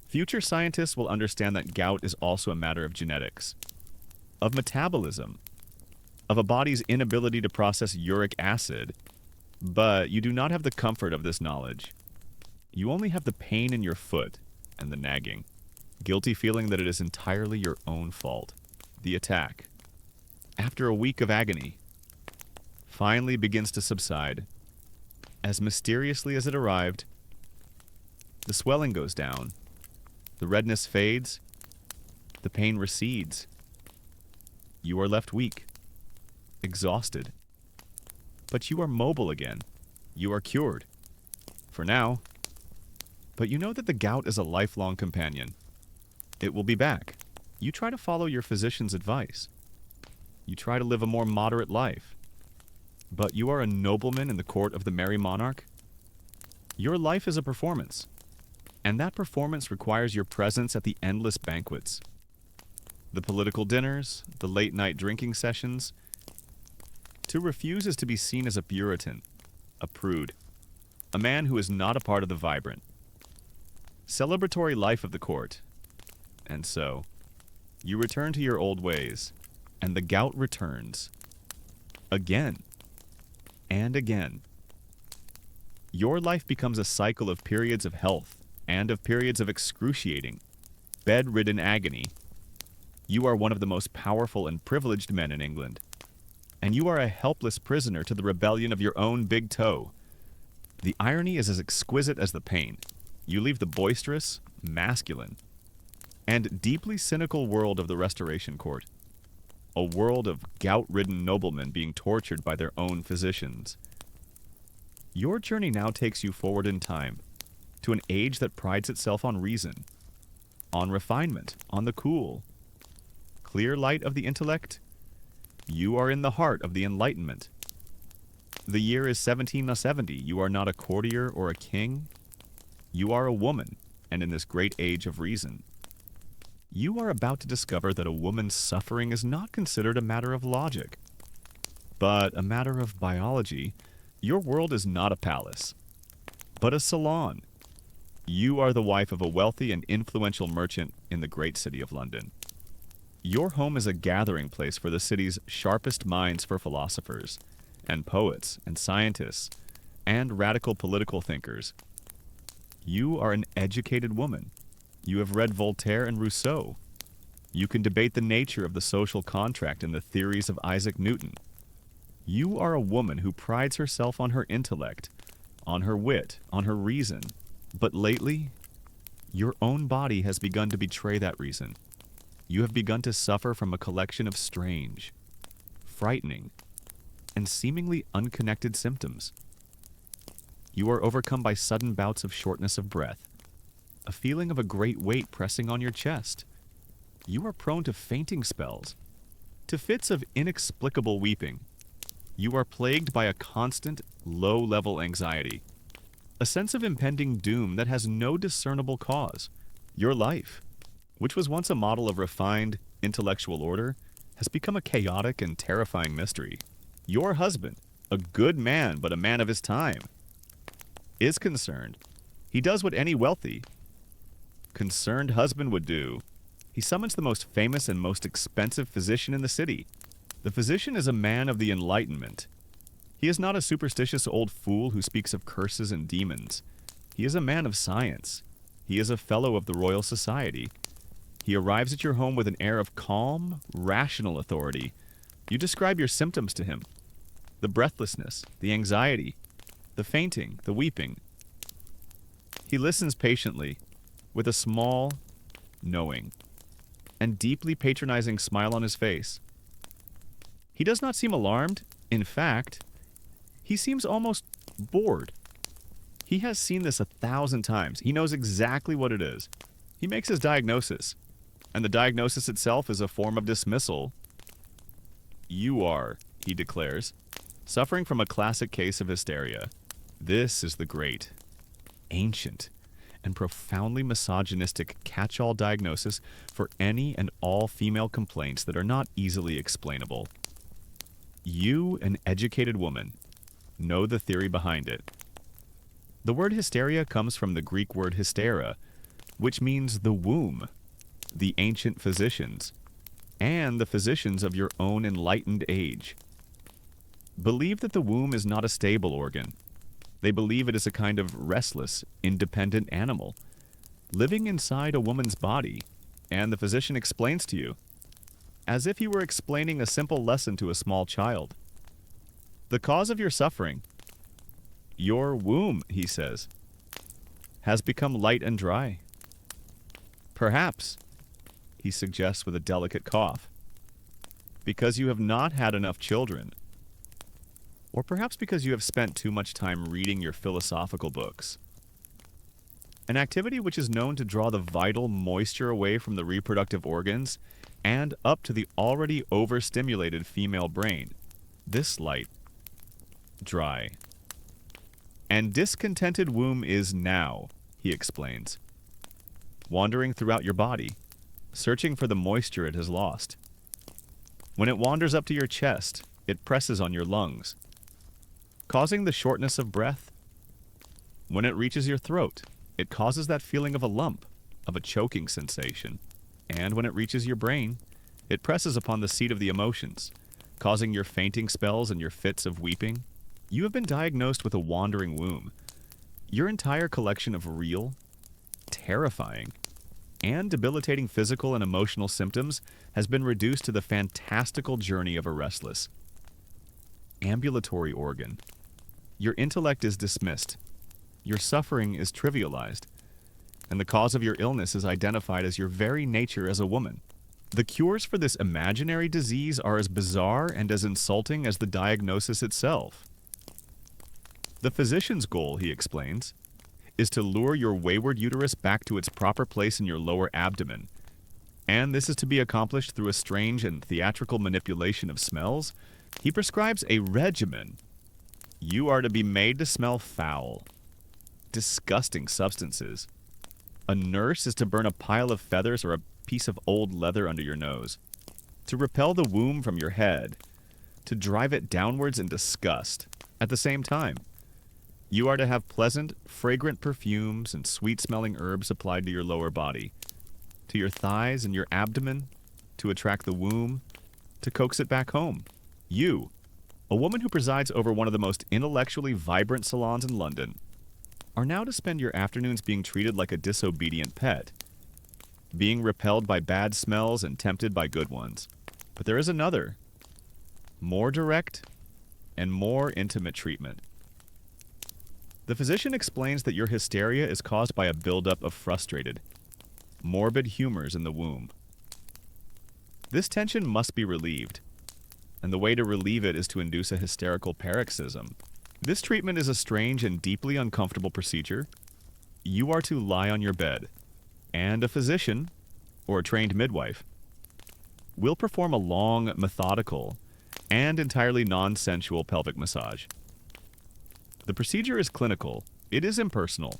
Future scientists will understand that gout is also a matter of genetics, of metabolism, of a body's inability to process uric acid, but you do not have the comfort of this knowledge. You only have the pain in your foot and the nagging, guilty feeling that it is entirely your own fault. The attack, after a week of agony, finally begins to subside. As mysteriously as it arrived, the swelling goes down, the redness fades, the pain recedes. You are left weak, exhausted, but you are mobile again. You are cured, for now. But you know that the gout is a lifelong companion. It will be back. You try to follow your physician's advice. You try to live a more moderate life. But you are a nobleman in the court of the merry monarch. Your life is a performance, and that performance requires your presence at the endless banquets, the political dinners, the late-night drinking sessions. To refuse is to be seen as a Puritan, a prude, a man who is not a part of the vibrant, celebratory life of the court. And so, you return to your old ways, and the gout returns. Again, and again. Your life becomes a cycle of periods of health and of periods of excruciating, bedridden agony. You are one of the most powerful and privileged men in England, and you are a helpless prisoner to the rebellion of your own big toe. The irony is as exquisite as the pain. You leave the boisterous, masculine, and deeply cynical world of the Restoration Court, a world of gout-ridden noblemen being tortured by their own physicians. Your journey now takes you forward in time, to an age that prides itself on reason, on refinement, on the cool, clear light of the intellect. You are in the heart of the Enlightenment. The year is 1770. You are not a courtier or a king. You are a woman, and in this great age of reason. You are about to discover that a woman's suffering is not considered a matter of logic, but a matter of biology. Your world is not a palace, but a salon. You are the wife of a wealthy and influential merchant in the great city of London. Your home is a gathering place for the city's sharpest minds, for philosophers, and poets, and scientists, and radical political thinkers. You are an educated woman. You have read Voltaire and Rousseau. You can debate the nature of the social contract and the theories of Isaac Newton. You are a woman who prides herself on her intellect, on her wit, on her reason. But lately, your own body has begun to betray that reason. You have begun to suffer from a collection of strange, frightening, and seemingly unconnected symptoms. You are overcome by sudden bouts of shortness of breath, a feeling of a great weight pressing on your chest. You are prone to fainting spells, to fits of inexplicable weeping. You are plagued by a constant, low-level anxiety, a sense of impending doom that has no discernible cause. Your life, which was once a model of refined, intellectual order, has become a chaotic and terrifying mystery. Your husband, a good man but a man of his time, is concerned. He does what any wealthy, concerned husband would do. He summons the most famous and most expensive physician in the city. The physician is a man of the Enlightenment. He is not a superstitious old fool who speaks of curses and demons. He is a man of science. He is a fellow of the Royal Society. He arrives at your home with an air of calm, rational authority. You describe your symptoms to him: the breathlessness, the anxiety, the fainting, the weeping. He listens patiently, with a small, knowing, and deeply patronizing smile on his face. He does not seem alarmed. In fact, he seems almost bored. He has seen this 1,000 times. He knows exactly what it is. He makes his diagnosis, and the diagnosis itself is a form of dismissal. You are, he declares, suffering from a classic case of hysteria. This is the great, ancient, and profoundly misogynistic catch-all diagnosis for any and all female complaints that are not easily explainable. You, an educated woman, know the theory behind it. The word hysteria comes from the Greek word hystera, which means the womb, the ancient physicians, and the physicians of your own enlightened age. Believe that the womb is not a stable organ. They believe it is a kind of restless, independent animal, living inside a woman's body, and the physician explains to you, as if he were explaining a simple lesson to a small child, the cause of your suffering. Your womb, he says, has become light and dry. Perhaps, he suggests with a delicate cough, because you have not had enough children, or perhaps because you have spent too much time reading your philosophical books. An activity which is known to draw the vital moisture away from the reproductive organs and up to the already overstimulated female brain. This light, dry. And discontented womb is now, he explains, wandering throughout your body, searching for the moisture it has lost. When it wanders up to your chest, it presses on your lungs, causing the shortness of breath. When it reaches your throat, it causes that feeling of a lump, of a choking sensation. And when it reaches your brain, it presses upon the seat of the emotions, causing your fainting spells and your fits of weeping. You have been diagnosed with a wandering womb. Your entire collection of real, terrifying, and debilitating physical and emotional symptoms has been reduced to the fantastical journey of a restless, ambulatory organ. Your intellect is dismissed. Your suffering is trivialized. And the cause of your illness is identified as your very nature as a woman. The cures for this imaginary disease are as bizarre and as insulting as the diagnosis itself. The physician's goal, he explains, is to lure your wayward uterus back to its proper place in your lower abdomen. And this is to be accomplished through a strange and theatrical manipulation of smells. He prescribes a regimen. You are to be made to smell foul, disgusting substances. A nurse is to burn a pile of feathers or a piece of old leather under your nose, to repel the womb from your head, to drive it downwards in disgust. At the same time, you are to have pleasant, fragrant perfumes and sweet-smelling herbs applied to your lower body, to your thighs and your abdomen, to attract the womb, to coax it back home. You, a woman who presides over one of the most intellectually vibrant salons in London, are now to spend your afternoons being treated like a disobedient pet, being repelled by bad smells and tempted by good ones. But there is another, more direct and more intimate treatment. The physician explains that your hysteria is caused by a buildup of frustrated, morbid humors in the womb. This tension must be relieved, and the way to relieve it is to induce a hysterical paroxysm. This treatment is a strange and deeply uncomfortable procedure. You are to lie on your bed, and a physician, or a trained midwife, will perform a long, methodical, and entirely non-sensual pelvic massage. The procedure is clinical, it is impersonal,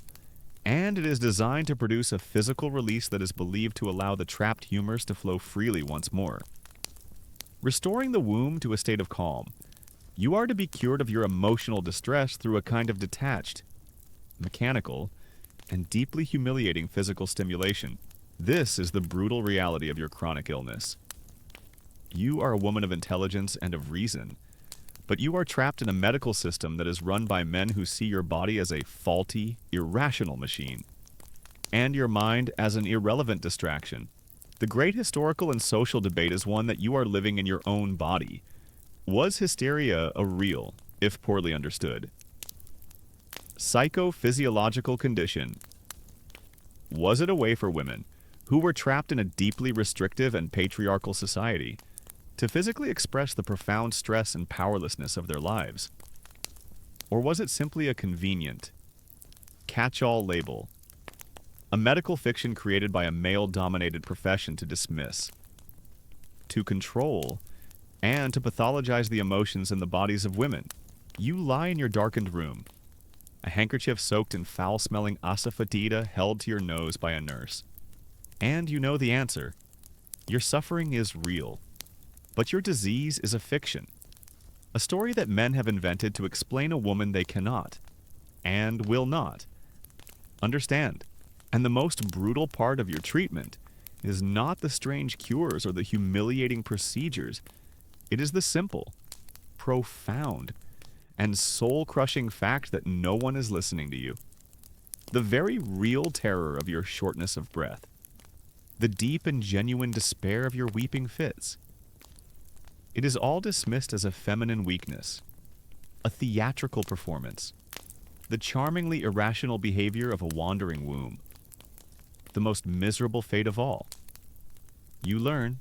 and it is designed to produce a physical release that is believed to allow the trapped humors to flow freely once more. Restoring the womb to a state of calm, you are to be cured of your emotional distress through a kind of detached, mechanical, and deeply humiliating physical stimulation. This is the brutal reality of your chronic illness. You are a woman of intelligence and of reason, but you are trapped in a medical system that is run by men who see your body as a faulty, irrational machine, and your mind as an irrelevant distraction. The great historical and social debate is one that you are living in your own body. Was hysteria a real, if poorly understood, psychophysiological condition? Was it a way for women, who were trapped in a deeply restrictive and patriarchal society, to physically express the profound stress and powerlessness of their lives? Or was it simply a convenient, catch-all label, a medical fiction created by a male-dominated profession to dismiss, to control, and to pathologize the emotions and the bodies of women? You lie in your darkened room, a handkerchief soaked in foul-smelling asafoetida held to your nose by a nurse. And you know the answer. Your suffering is real, but your disease is a fiction, a story that men have invented to explain a woman they cannot, and will not, understand. And the most brutal part of your treatment is not the strange cures or the humiliating procedures. It is the simple, profound, and soul-crushing fact that no one is listening to you. The very real terror of your shortness of breath. The deep and genuine despair of your weeping fits. It is all dismissed as a feminine weakness, a theatrical performance, the charmingly irrational behavior of a wandering womb. The most miserable fate of all, you learn,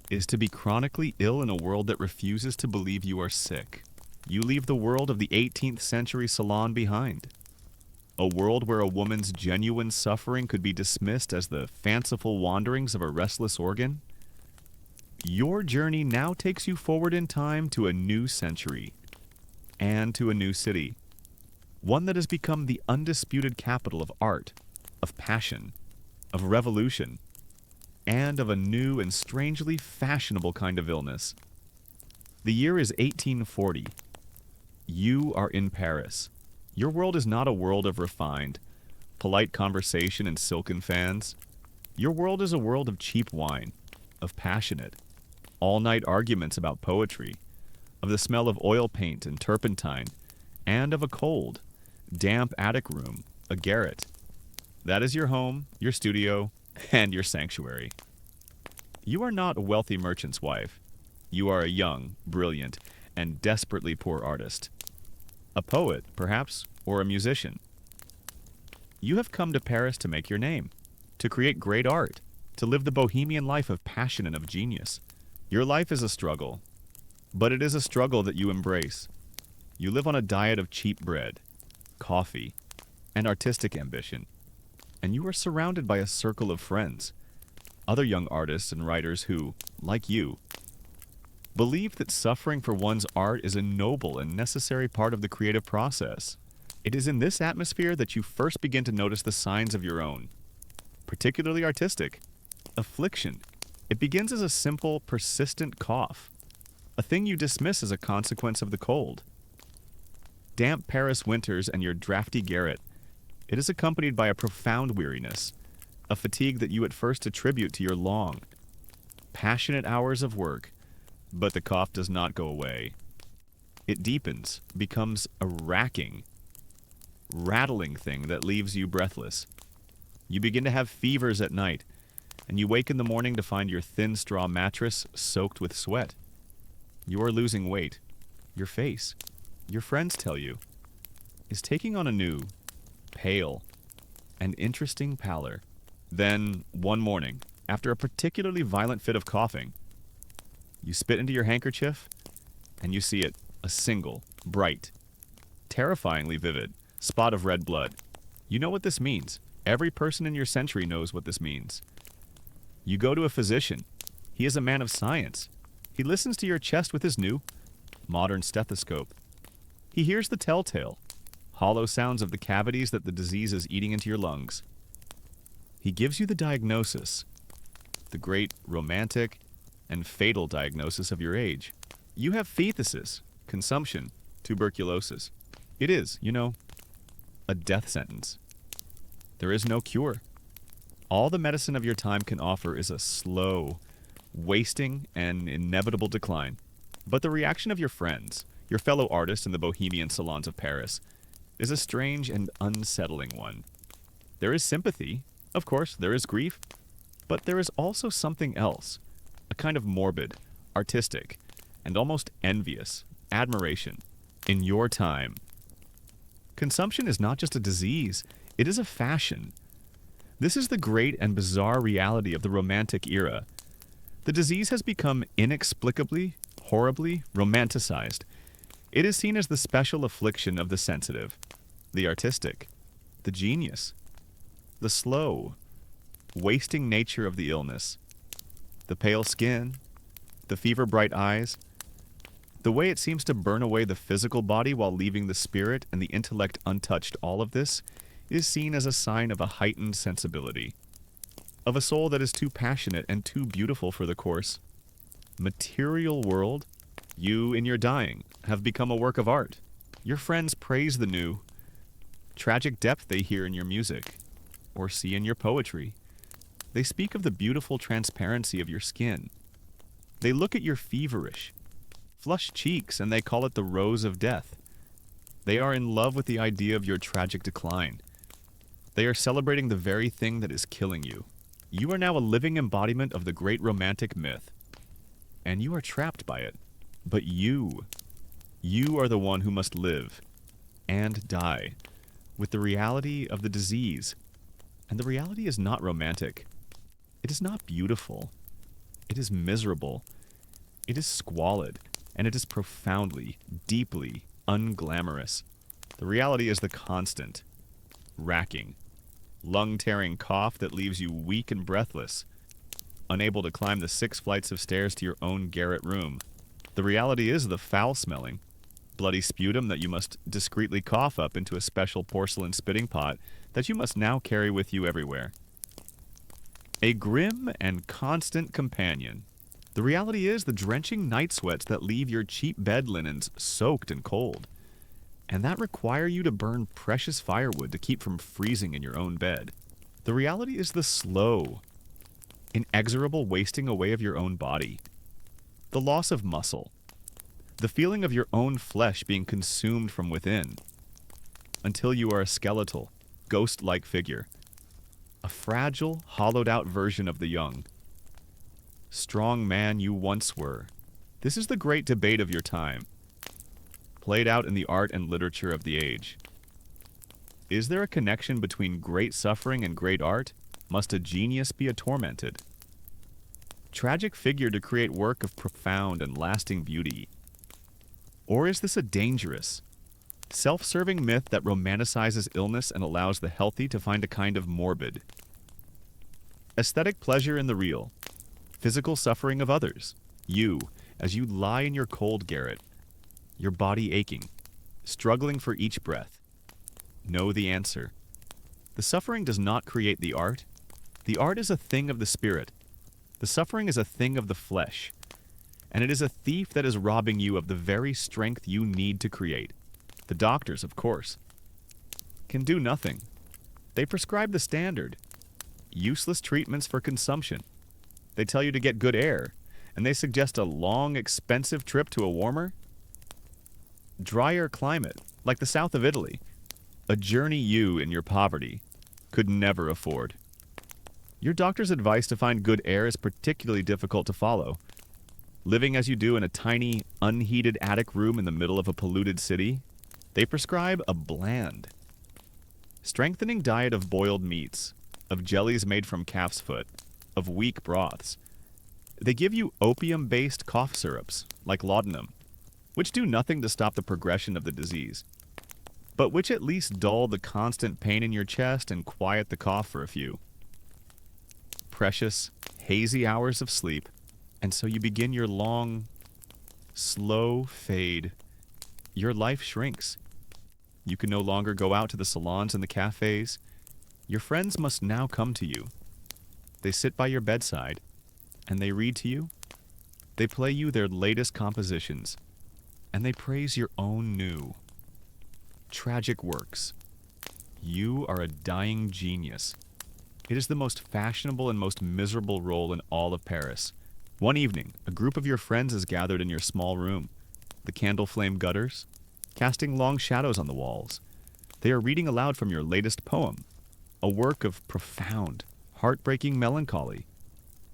is to be chronically ill in a world that refuses to believe you are sick. You leave the world of the 18th century salon behind. A world where a woman's genuine suffering could be dismissed as the fanciful wanderings of a restless organ. Your journey now takes you forward in time to a new century and to a new city, one that has become the undisputed capital of art, of passion, of revolution, and of a new and strangely fashionable kind of illness. The year is 1840. You are in Paris. Your world is not a world of refined, polite conversation and silken fans. Your world is a world of cheap wine, of passionate, all-night arguments about poetry, of the smell of oil paint and turpentine, and of a cold, damp attic room, a garret. That is your home, your studio, and your sanctuary. You are not a wealthy merchant's wife. You are a young, brilliant, and desperately poor artist. A poet, perhaps, or a musician. You have come to Paris to make your name, to create great art, to live the bohemian life of passion and of genius. Your life is a struggle, but it is a struggle that you embrace. You live on a diet of cheap bread, coffee, and artistic ambition, and you are surrounded by a circle of friends, other young artists and writers who, like you, believe that suffering for one's art is a noble and necessary part of the creative process. It is in this atmosphere that you first begin to notice the signs of your own, particularly artistic, affliction. It begins as a simple, persistent cough, a thing you dismiss as a consequence of the cold. Damp Paris winters and your drafty garret, it is accompanied by a profound weariness, a fatigue that you at first attribute to your long, passionate hours of work, but the cough does not go away. It deepens, becomes a racking, rattling thing that leaves you breathless. You begin to have fevers at night, and you wake in the morning to find your thin straw mattress soaked with sweat. You are losing weight. Your face, your friends tell you, is taking on a new, pale, and interesting pallor. Then, one morning, after a particularly violent fit of coughing, you spit into your handkerchief, and you see it, a single, bright, terrifyingly vivid spot of red blood. You know what this means. Every person in your century knows what this means. You go to a physician. He is a man of science. He listens to your chest with his new, modern stethoscope. He hears the telltale, hollow sounds of the cavities that the disease is eating into your lungs. He gives you the diagnosis, the great romantic and fatal diagnosis of your age. You have phthisis, consumption, tuberculosis. It is, a death sentence. There is no cure. All the medicine of your time can offer is a slow, wasting, and inevitable decline. But the reaction of your friends, your fellow artists in the bohemian salons of Paris, is a strange and unsettling one. There is sympathy, of course, there is grief, but there is also something else, a kind of morbid, artistic, and almost envious admiration in your time. Consumption is not just a disease, it is a fashion. This is the great and bizarre reality of the Romantic era. The disease has become inexplicably, horribly romanticized. It is seen as the special affliction of the sensitive, the artistic, the genius, the slow, wasting nature of the illness, the pale skin, the fever-bright eyes, the way it seems to burn away the physical body while leaving the spirit and the intellect untouched. All of this is seen as a sign of a heightened sensibility, of a soul that is too passionate and too beautiful for the coarse, material world. You, in your dying, have become a work of art. Your friends praise the new, tragic depth they hear in your music, or see in your poetry. They speak of the beautiful transparency of your skin. They look at your feverish, flushed cheeks, and they call it the rose of death. They are in love with the idea of your tragic decline. They are celebrating the very thing that is killing you. You are now a living embodiment of the great romantic myth, and you are trapped by it. But you are the one who must live and die with the reality of the disease. And the reality is not romantic. It is not beautiful. It is miserable. It is squalid, and it is profoundly, deeply unglamorous. The reality is the constant, racking, lung-tearing cough that leaves you weak and breathless, unable to climb the 6 flights of stairs to your own garret room. The reality is the foul-smelling, bloody sputum that you must discreetly cough up into a special porcelain spitting pot that you must now carry with you everywhere. A grim and constant companion. The reality is the drenching night sweats that leave your cheap bed linens soaked and cold, and that require you to burn precious firewood to keep from freezing in your own bed. The reality is the slow, inexorable wasting away of your own body, the loss of muscle, the feeling of your own flesh being consumed from within, until you are a skeletal, ghost-like figure, a fragile, hollowed-out version of the young. Strong man you once were. This is the great debate of your time, played out in the art and literature of the age. Is there a connection between great suffering and great art? Must a genius be a tormented? Tragic figure to create work of profound and lasting beauty? Or is this a dangerous, self-serving myth that romanticizes illness and allows the healthy to find a kind of morbid, aesthetic pleasure in the real, physical suffering of others? You, as you lie in your cold garret, your body aching, struggling for each breath, know the answer. The suffering does not create the art. The art is a thing of the spirit. The suffering is a thing of the flesh. And it is a thief that is robbing you of the very strength you need to create. The doctors, of course, can do nothing. They prescribe the standard. Useless treatments for consumption. They tell you to get good air, and they suggest a long, expensive trip to a warmer, drier climate, like the south of Italy. A journey you, in your poverty, could never afford. Your doctor's advice to find good air is particularly difficult to follow. Living as you do in a tiny, unheated attic room in the middle of a polluted city, they prescribe a bland, strengthening diet of boiled meats, of jellies made from calf's foot, of weak broths. They give you opium-based cough syrups, like laudanum, which do nothing to stop the progression of the disease, but which at least dull the constant pain in your chest and quiet the cough for a few. Precious, hazy hours of sleep, and so you begin your long, slow fade. Your life shrinks. You can no longer go out to the salons and the cafes. Your friends must now come to you. They sit by your bedside, and they read to you. They play you their latest compositions, and they praise your own new, tragic works. You are a dying genius. It is the most fashionable and most miserable role in all of Paris. One evening, a group of your friends is gathered in your small room. The candle flame gutters, casting long shadows on the walls. They are reading aloud from your latest poem, a work of profound, heartbreaking melancholy.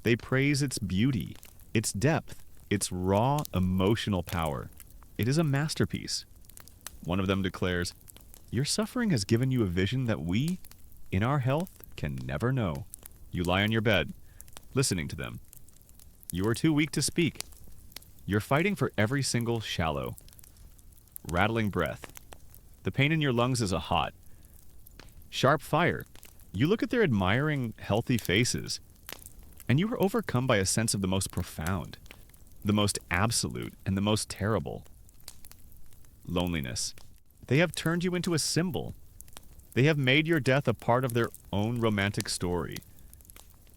They praise its beauty, its depth, its raw emotional power. It is a masterpiece. One of them declares, "Your suffering has given you a vision that we, in our health, can never know." You lie on your bed, listening to them. You are too weak to speak. You're fighting for every single shallow, rattling breath. The pain in your lungs is a hot, sharp fire. You look at their admiring, healthy faces, and you are overcome by a sense of the most profound, the most absolute, and the most terrible. Loneliness. They have turned you into a symbol. They have made your death a part of their own romantic story.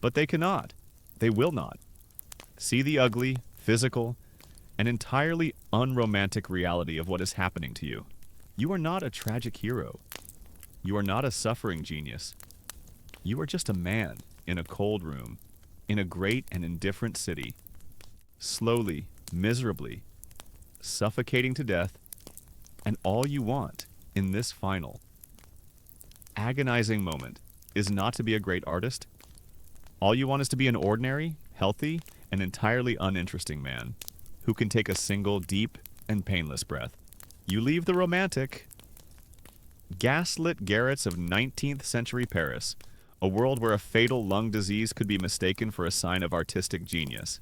But they cannot, they will not, see the ugly, physical, and entirely unromantic reality of what is happening to you. You are not a tragic hero. You are not a suffering genius. You are just a man in a cold room, in a great and indifferent city, slowly, miserably, suffocating to death, and all you want in this final, agonizing moment is not to be a great artist. All you want is to be an ordinary, healthy, and entirely uninteresting man who can take a single deep and painless breath. You leave the romantic, gaslit garrets of 19th century Paris, a world where a fatal lung disease could be mistaken for a sign of artistic genius.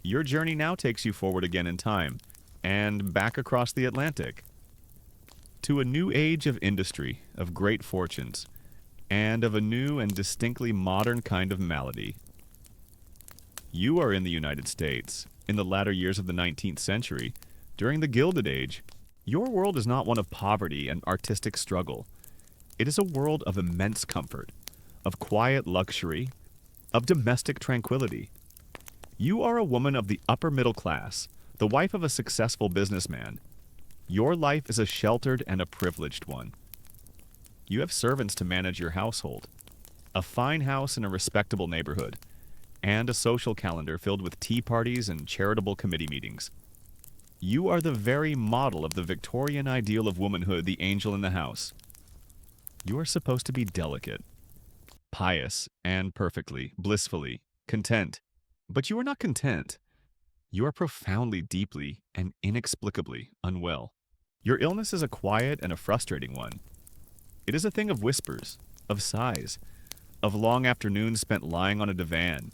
Your journey now takes you forward again in time, and back across the Atlantic, to a new age of industry, of great fortunes, and of a new and distinctly modern kind of malady. You are in the United States, in the latter years of the 19th century, during the Gilded Age. Your world is not one of poverty and artistic struggle. It is a world of immense comfort, of quiet luxury, of domestic tranquility. You are a woman of the upper middle class, the wife of a successful businessman. Your life is a sheltered and a privileged one. You have servants to manage your household, a fine house in a respectable neighborhood, and a social calendar filled with tea parties and charitable committee meetings. You are the very model of the Victorian ideal of womanhood, the angel in the house. You are supposed to be delicate, pious, and perfectly, blissfully, content. But you are not content. You are profoundly, deeply, and inexplicably unwell. Your illness is a quiet and a frustrating one. It is a thing of whispers, of sighs, of long afternoons spent lying on a divan.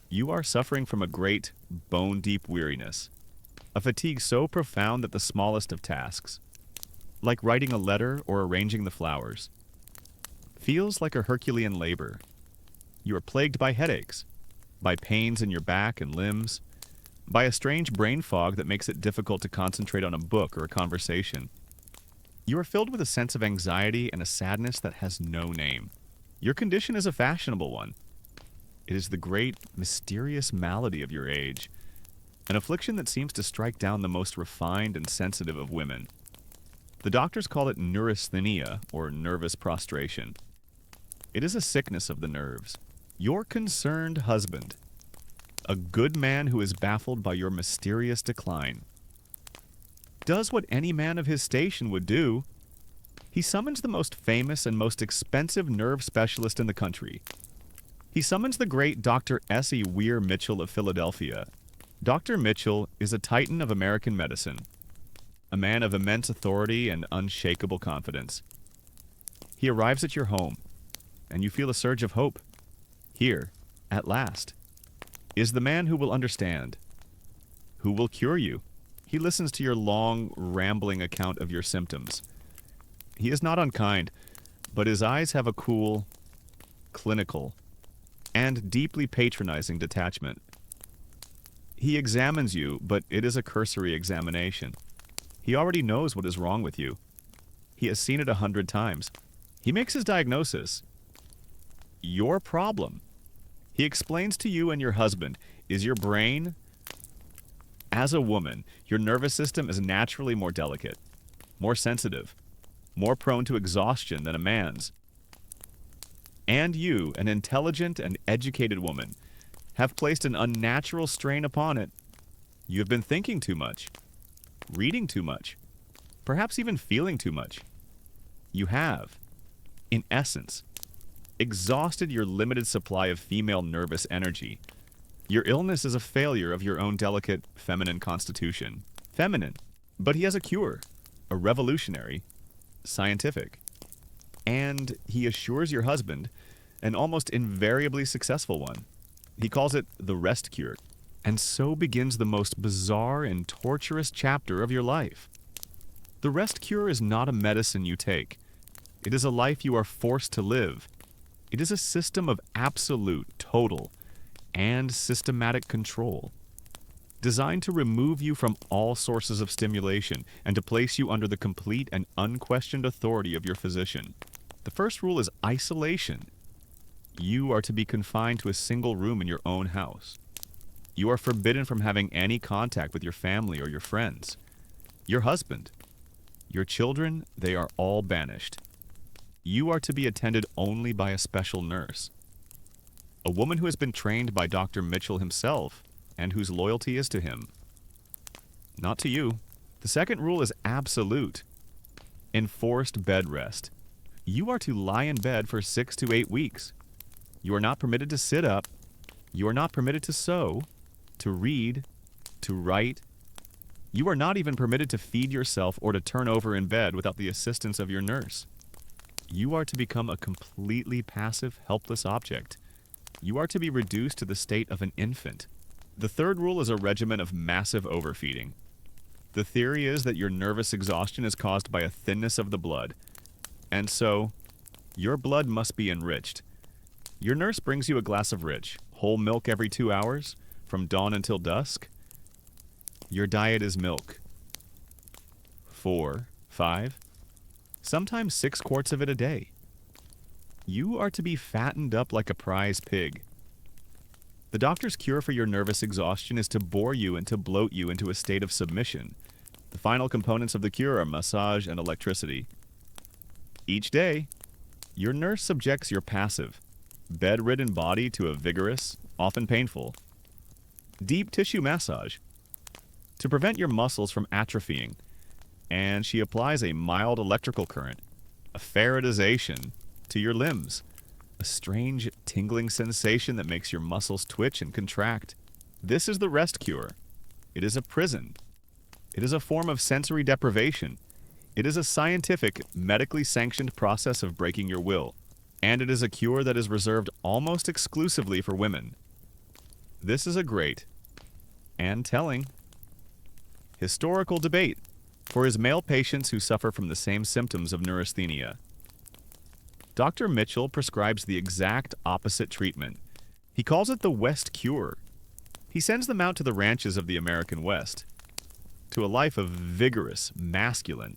You are suffering from a great, bone-deep weariness, a fatigue so profound that the smallest of tasks, like writing a letter or arranging the flowers, feels like a Herculean labor. You are plagued by headaches, by pains in your back and limbs, by a strange brain fog that makes it difficult to concentrate on a book or a conversation. You are filled with a sense of anxiety and a sadness that has no name. Your condition is a fashionable one. It is the great, mysterious malady of your age, an affliction that seems to strike down the most refined and sensitive of women. The doctors call it neurasthenia, or nervous prostration. It is a sickness of the nerves. Your concerned husband, a good man who is baffled by your mysterious decline, does what any man of his station would do. He summons the most famous and most expensive nerve specialist in the country. He summons the great Dr. S. E. Weir Mitchell of Philadelphia. Dr. Mitchell is a titan of American medicine, a man of immense authority and unshakable confidence. He arrives at your home, and you feel a surge of hope. Here, at last, is the man who will understand, who will cure you. He listens to your long, rambling account of your symptoms. He is not unkind, but his eyes have a cool, clinical, and deeply patronizing detachment. He examines you, but it is a cursory examination. He already knows what is wrong with you. He has seen it 100 times. He makes his diagnosis. Your problem, he explains to you and your husband, is your brain. As a woman, your nervous system is naturally more delicate, more sensitive, more prone to exhaustion than a man's. And you, an intelligent and educated woman, have placed an unnatural strain upon it. You have been thinking too much, reading too much, perhaps even feeling too much. You have, in essence, exhausted your limited supply of female nervous energy. Your illness is a failure of your own delicate, feminine constitution. Feminine, but he has a cure, a revolutionary, scientific. And he assures your husband an almost invariably successful one. He calls it the rest cure. And so begins the most bizarre and torturous chapter of your life. The rest cure is not a medicine you take. It is a life you are forced to live. It is a system of absolute, total, and systematic control, designed to remove you from all sources of stimulation and to place you under the complete and unquestioned authority of your physician. The first rule is isolation. You are to be confined to a single room in your own house. You are forbidden from having any contact with your family or your friends. Your husband, your children, they are all banished. You are to be attended only by a special nurse, a woman who has been trained by Dr. Mitchell himself and whose loyalty is to him, not to you. The second rule is absolute. Enforced bed rest. You are to lie in bed for 6 to 8 weeks. You are not permitted to sit up. You are not permitted to sew, to read, to write. You are not even permitted to feed yourself or to turn over in bed without the assistance of your nurse. You are to become a completely passive, helpless object. You are to be reduced to the state of an infant. The third rule is a regimen of massive overfeeding. The theory is that your nervous exhaustion is caused by a thinness of the blood, and so your blood must be enriched. Your nurse brings you a glass of rich, whole milk every 2 hours, from dawn until dusk? Your diet is milk. 4, 5, sometimes 6 quarts of it a day. You are to be fattened up like a prize pig. The doctor's cure for your nervous exhaustion is to bore you and to bloat you into a state of submission. The final components of the cure are massage and electricity. Each day, your nurse subjects your passive, bedridden body to a vigorous, often painful, deep tissue massage to prevent your muscles from atrophying, and she applies a mild electrical current, a faradization, to your limbs, a strange tingling sensation that makes your muscles twitch and contract. This is the rest cure. It is a prison. It is a form of sensory deprivation. It is a scientific, medically sanctioned process of breaking your will, and it is a cure that is reserved almost exclusively for women. This is a great and telling historical debate for his male patients who suffer from the same symptoms of neurasthenia. Dr. Mitchell prescribes the exact opposite treatment. He calls it the West Cure. He sends them out to the ranches of the American West, to a life of vigorous, masculine,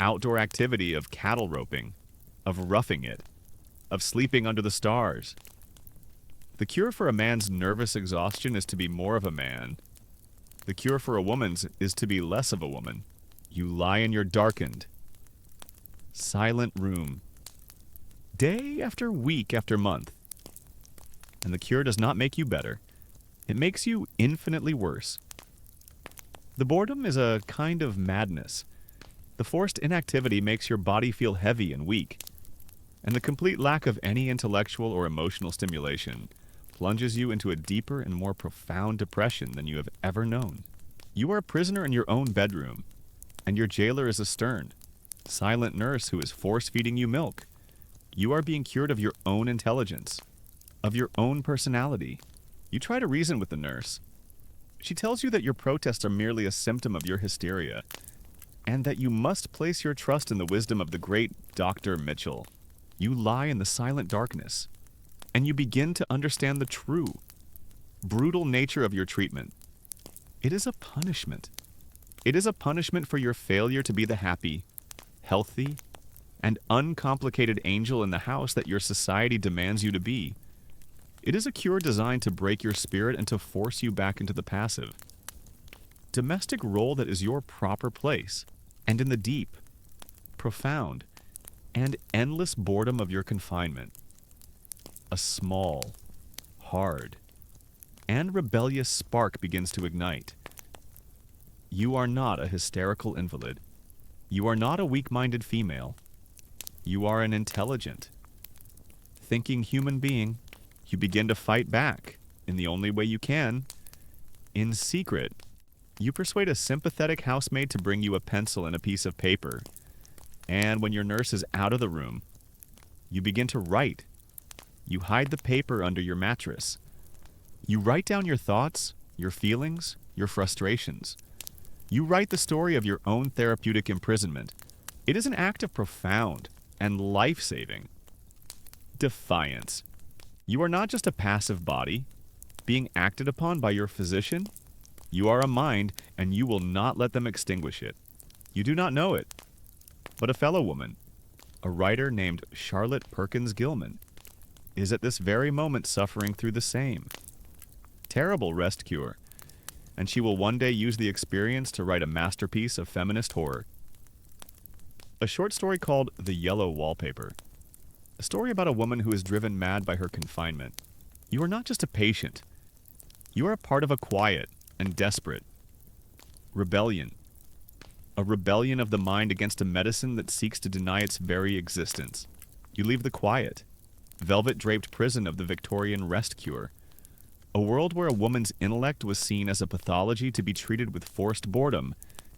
outdoor activity of cattle roping, of roughing it, of sleeping under the stars. The cure for a man's nervous exhaustion is to be more of a man. The cure for a woman's is to be less of a woman. You lie in your darkened, silent room, day after week after month, and the cure does not make you better. It makes you infinitely worse. The boredom is a kind of madness. The forced inactivity makes your body feel heavy and weak, and the complete lack of any intellectual or emotional stimulation plunges you into a deeper and more profound depression than you have ever known. You are a prisoner in your own bedroom, and your jailer is a stern, silent nurse who is force-feeding you milk. You are being cured of your own intelligence, of your own personality. You try to reason with the nurse. She tells you that your protests are merely a symptom of your hysteria, and that you must place your trust in the wisdom of the great Dr. Mitchell. You lie in the silent darkness, and you begin to understand the true, brutal nature of your treatment. It is a punishment. It is a punishment for your failure to be the happy, healthy, and uncomplicated angel in the house that your society demands you to be. It is a cure designed to break your spirit and to force you back into the passive, domestic role that is your proper place, and in the deep, profound, and endless boredom of your confinement. A small, hard, and rebellious spark begins to ignite. You are not a hysterical invalid. You are not a weak-minded female. You are an intelligent, thinking human being. You begin to fight back, in the only way you can. In secret, you persuade a sympathetic housemaid to bring you a pencil and a piece of paper. And when your nurse is out of the room, you begin to write. You hide the paper under your mattress. You write down your thoughts, your feelings, your frustrations. You write the story of your own therapeutic imprisonment. It is an act of profound and life-saving defiance. You are not just a passive body being acted upon by your physician. You are a mind, and you will not let them extinguish it. You do not know it, but a fellow woman, a writer named Charlotte Perkins Gilman, is at this very moment suffering through the same terrible rest cure, and she will one day use the experience to write a masterpiece of feminist horror. A short story called The Yellow Wallpaper. A story about a woman who is driven mad by her confinement. You are not just a patient. You are a part of a quiet and desperate rebellion. A rebellion of the mind against a medicine that seeks to deny its very existence. You leave the quiet, velvet-draped prison of the Victorian rest cure. A world where a woman's intellect was seen as a pathology to be treated with forced boredom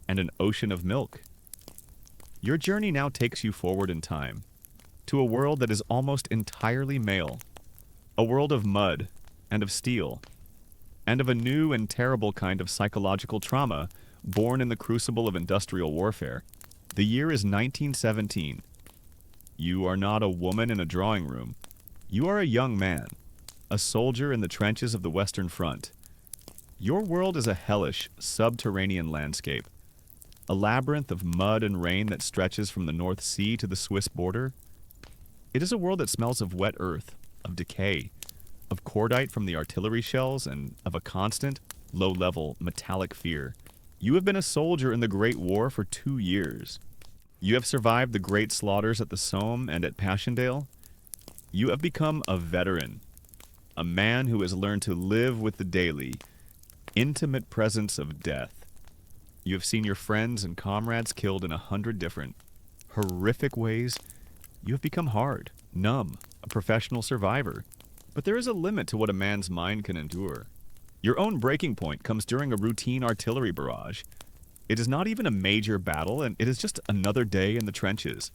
and an ocean of milk. Your journey now takes you forward in time, to a world that is almost entirely male, a world of mud and of steel, and of a new and terrible kind of psychological trauma born in the crucible of industrial warfare. The year is 1917. You are not a woman in a drawing room. You are a young man, a soldier in the trenches of the Western Front. Your world is a hellish, subterranean landscape, a labyrinth of mud and rain that stretches from the North Sea to the Swiss border. It is a world that smells of wet earth, of decay, of cordite from the artillery shells, and of a constant, low-level, metallic fear. You have been a soldier in the Great War for 2 years. You have survived the great slaughters at the Somme and at Passchendaele. You have become a veteran, a man who has learned to live with the daily, intimate presence of death. You have seen your friends and comrades killed in 100 different, horrific ways. You have become hard, numb, a professional survivor. But there is a limit to what a man's mind can endure. Your own breaking point comes during a routine artillery barrage. It is not even a major battle, and it is just another day in the trenches.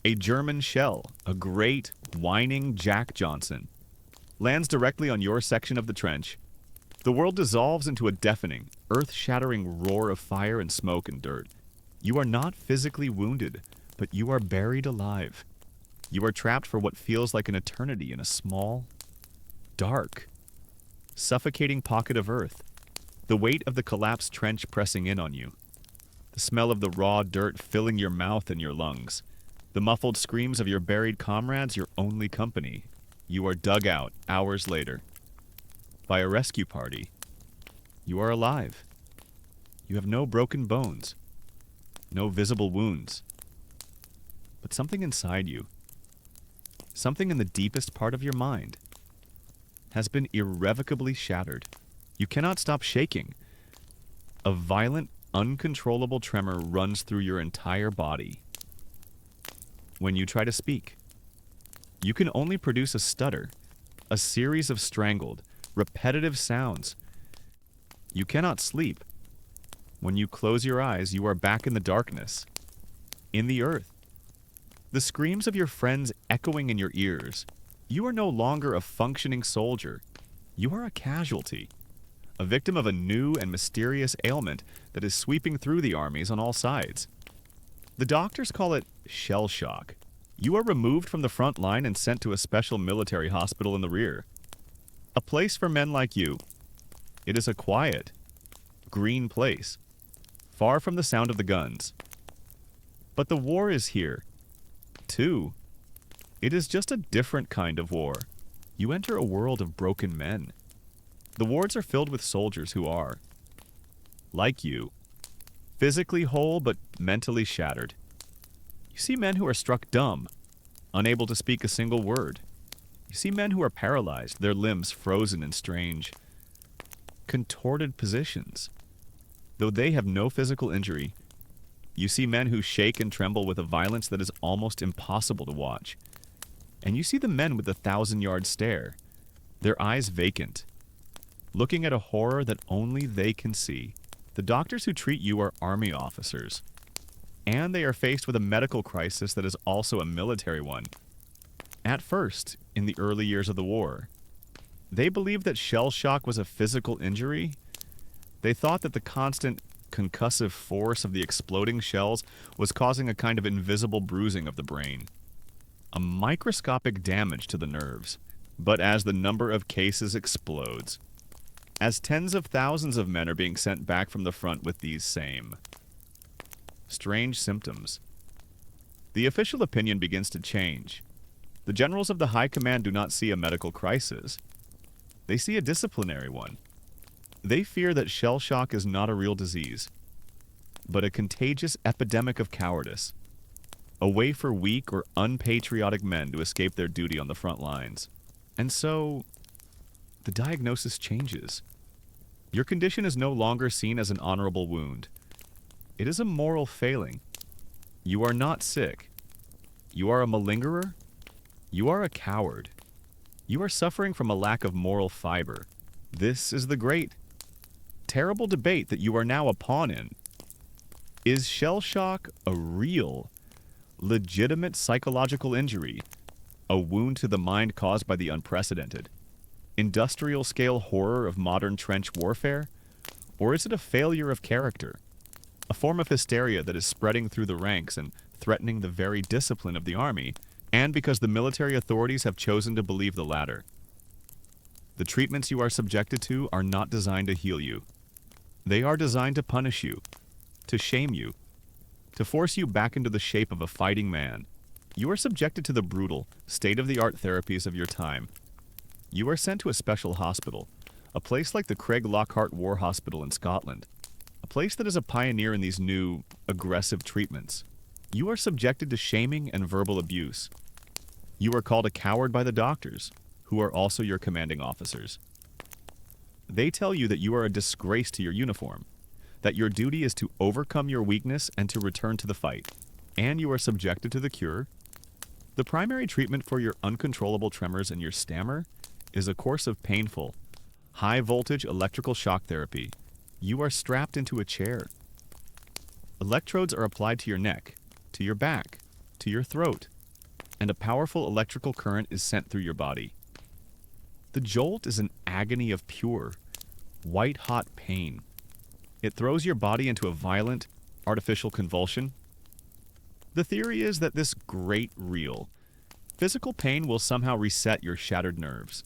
A German shell, a great, whining Jack Johnson, lands directly on your section of the trench. The world dissolves into a deafening, earth-shattering roar of fire and smoke and dirt. You are not physically wounded, but you are buried alive. You are trapped for what feels like an eternity in a small, dark, suffocating pocket of earth, the weight of the collapsed trench pressing in on you, the smell of the raw dirt filling your mouth and your lungs, the muffled screams of your buried comrades, your only company. You are dug out hours later by a rescue party. You are alive. You have no broken bones, no visible wounds, but something inside you, something in the deepest part of your mind, has been irrevocably shattered. You cannot stop shaking. A violent, uncontrollable tremor runs through your entire body. When you try to speak, you can only produce a stutter, a series of strangled, repetitive sounds. You cannot sleep. When you close your eyes, you are back in the darkness, in the earth. The screams of your friends echoing in your ears. You are no longer a functioning soldier. You are a casualty, a victim of a new and mysterious ailment that is sweeping through the armies on all sides. The doctors call it shell shock. You are removed from the front line and sent to a special military hospital in the rear. A place for men like you. It is a quiet, green place, far from the sound of the guns. But the war is here, too. It is just a different kind of war. You enter a world of broken men. The wards are filled with soldiers who are, like you, physically whole but mentally shattered. You see men who are struck dumb, unable to speak a single word. You see men who are paralyzed, their limbs frozen in strange, contorted positions. Though they have no physical injury, you see men who shake and tremble with a violence that is almost impossible to watch. And you see the men with the 1,000-yard stare, their eyes vacant, looking at a horror that only they can see. The doctors who treat you are army officers, and they are faced with a medical crisis that is also a military one. At first, in the early years of the war, they believed that shell shock was a physical injury. They thought that the constant concussive force of the exploding shells was causing a kind of invisible bruising of the brain, a microscopic damage to the nerves. But as the number of cases explodes, as tens of thousands of men are being sent back from the front with these same strange symptoms, the official opinion begins to change. The generals of the high command do not see a medical crisis. They see a disciplinary one. They fear that shell shock is not a real disease, but a contagious epidemic of cowardice, a way for weak or unpatriotic men to escape their duty on the front lines. And so, the diagnosis changes. Your condition is no longer seen as an honorable wound. It is a moral failing. You are not sick. You are a malingerer. You are a coward. You are suffering from a lack of moral fiber. This is the great, terrible debate that you are now a pawn in. Is shell shock a real, legitimate psychological injury, a wound to the mind caused by the unprecedented, industrial-scale horror of modern trench warfare? Or is it a failure of character, a form of hysteria that is spreading through the ranks and threatening the very discipline of the army, and because the military authorities have chosen to believe the latter? The treatments you are subjected to are not designed to heal you. They are designed to punish you, to shame you, to force you back into the shape of a fighting man. You are subjected to the brutal, state-of-the-art therapies of your time. You are sent to a special hospital, a place like the Craig Lockhart War Hospital in Scotland, a place that is a pioneer in these new, aggressive treatments. You are subjected to shaming and verbal abuse. You are called a coward by the doctors, who are also your commanding officers. They tell you that you are a disgrace to your uniform, that your duty is to overcome your weakness and to return to the fight, and you are subjected to the cure. The primary treatment for your uncontrollable tremors and your stammer is a course of painful, high-voltage electrical shock therapy. You are strapped into a chair. Electrodes are applied to your neck, to your back, to your throat, and a powerful electrical current is sent through your body. The jolt is an agony of pure, white-hot pain. It throws your body into a violent, artificial convulsion. The theory is that this great real, physical pain will somehow reset your shattered nerves,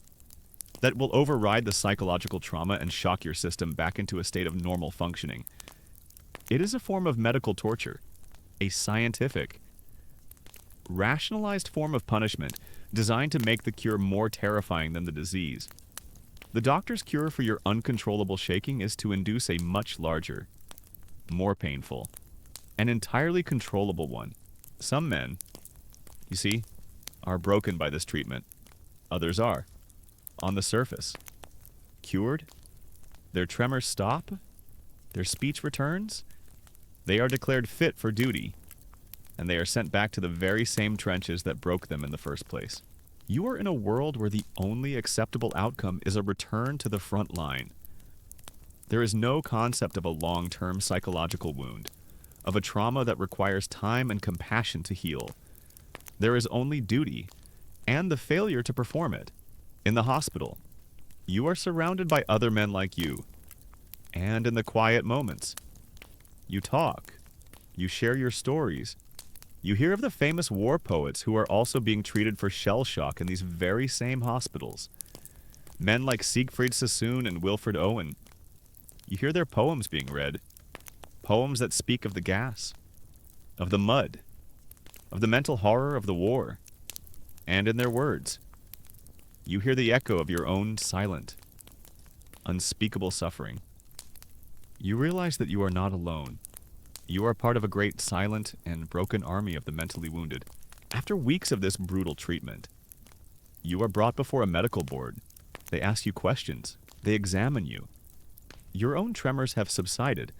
that will override the psychological trauma and shock your system back into a state of normal functioning. It is a form of medical torture, a scientific, rationalized form of punishment designed to make the cure more terrifying than the disease. The doctor's cure for your uncontrollable shaking is to induce a much larger, more painful, an entirely controllable one. Some men, you see, are broken by this treatment. Others are, on the surface, cured. Their tremors stop. Their speech returns. They are declared fit for duty, and they are sent back to the very same trenches that broke them in the first place. You are in a world where the only acceptable outcome is a return to the front line. There is no concept of a long-term psychological wound, of a trauma that requires time and compassion to heal. There is only duty, and the failure to perform it. In the hospital, you are surrounded by other men like you, and in the quiet moments, you talk, you share your stories. You hear of the famous war poets who are also being treated for shell shock in these very same hospitals. Men like Siegfried Sassoon and Wilfred Owen. You hear their poems being read. Poems that speak of the gas, of the mud, of the mental horror of the war. And in their words, you hear the echo of your own silent, unspeakable suffering. You realize that you are not alone. You are part of a great silent and broken army of the mentally wounded. After weeks of this brutal treatment, you are brought before a medical board. They ask you questions. They examine you. Your own tremors have subsided,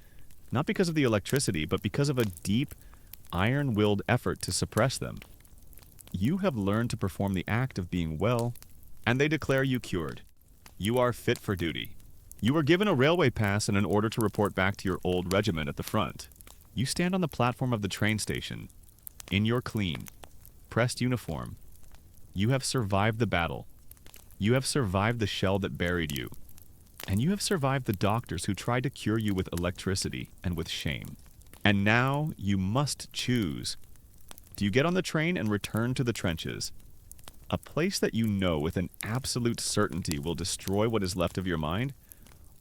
not because of the electricity, but because of a deep, iron-willed effort to suppress them. You have learned to perform the act of being well, and they declare you cured. You are fit for duty. You are given a railway pass and an order to report back to your old regiment at the front. You stand on the platform of the train station, in your clean, pressed uniform. You have survived the battle. You have survived the shell that buried you. And you have survived the doctors who tried to cure you with electricity and with shame. And now you must choose. Do you get on the train and return to the trenches? A place that you know with an absolute certainty will destroy what is left of your mind?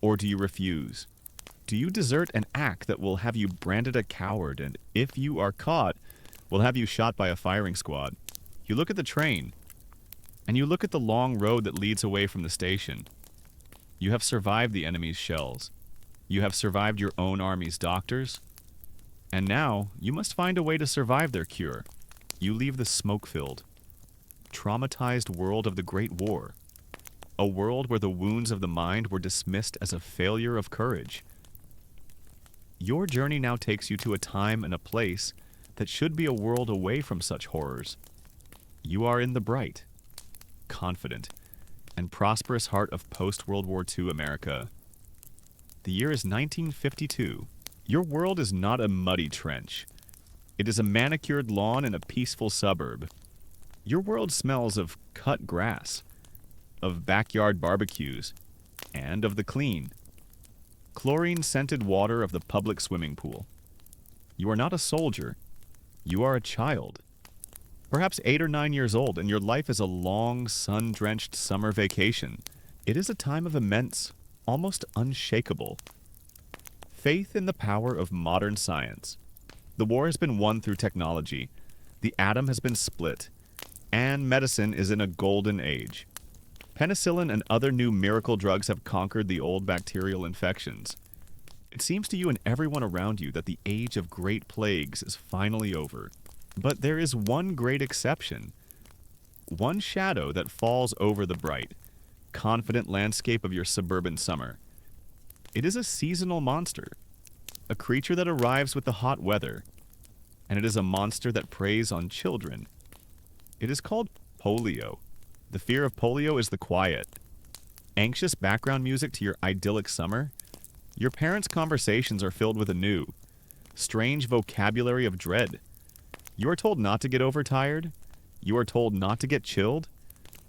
Or do you refuse? Do you desert an act that will have you branded a coward, and if you are caught, will have you shot by a firing squad? You look at the train, and you look at the long road that leads away from the station. You have survived the enemy's shells. You have survived your own army's doctors. And now, you must find a way to survive their cure. You leave the smoke-filled, traumatized world of the Great War. A world where the wounds of the mind were dismissed as a failure of courage. Your journey now takes you to a time and a place that should be a world away from such horrors. You are in the bright, confident, and prosperous heart of post-World War II America. The year is 1952. Your world is not a muddy trench. It is a manicured lawn in a peaceful suburb. Your world smells of cut grass, of backyard barbecues, and of the clean, chlorine-scented water of the public swimming pool. You are not a soldier. You are a child. Perhaps 8 or 9 years old, and your life is a long, sun-drenched summer vacation. It is a time of immense, almost unshakable, faith in the power of modern science. The war has been won through technology, the atom has been split, and medicine is in a golden age. Penicillin and other new miracle drugs have conquered the old bacterial infections. It seems to you and everyone around you that the age of great plagues is finally over. But there is one great exception, one shadow that falls over the bright, confident landscape of your suburban summer. It is a seasonal monster, a creature that arrives with the hot weather, and it is a monster that preys on children. It is called polio. The fear of polio is the quiet, anxious background music to your idyllic summer. Your parents' conversations are filled with a new, strange vocabulary of dread. You are told not to get overtired. You are told not to get chilled.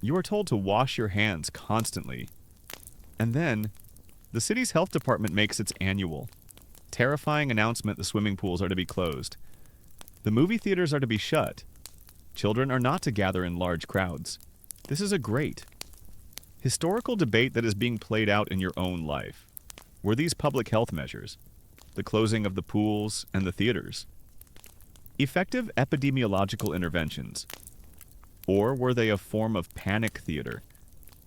You are told to wash your hands constantly. And then, the city's health department makes its annual, terrifying announcement the swimming pools are to be closed. The movie theaters are to be shut. Children are not to gather in large crowds. This is a great, historical debate that is being played out in your own life. Were these public health measures, the closing of the pools and the theaters, effective epidemiological interventions? Or were they a form of panic theater,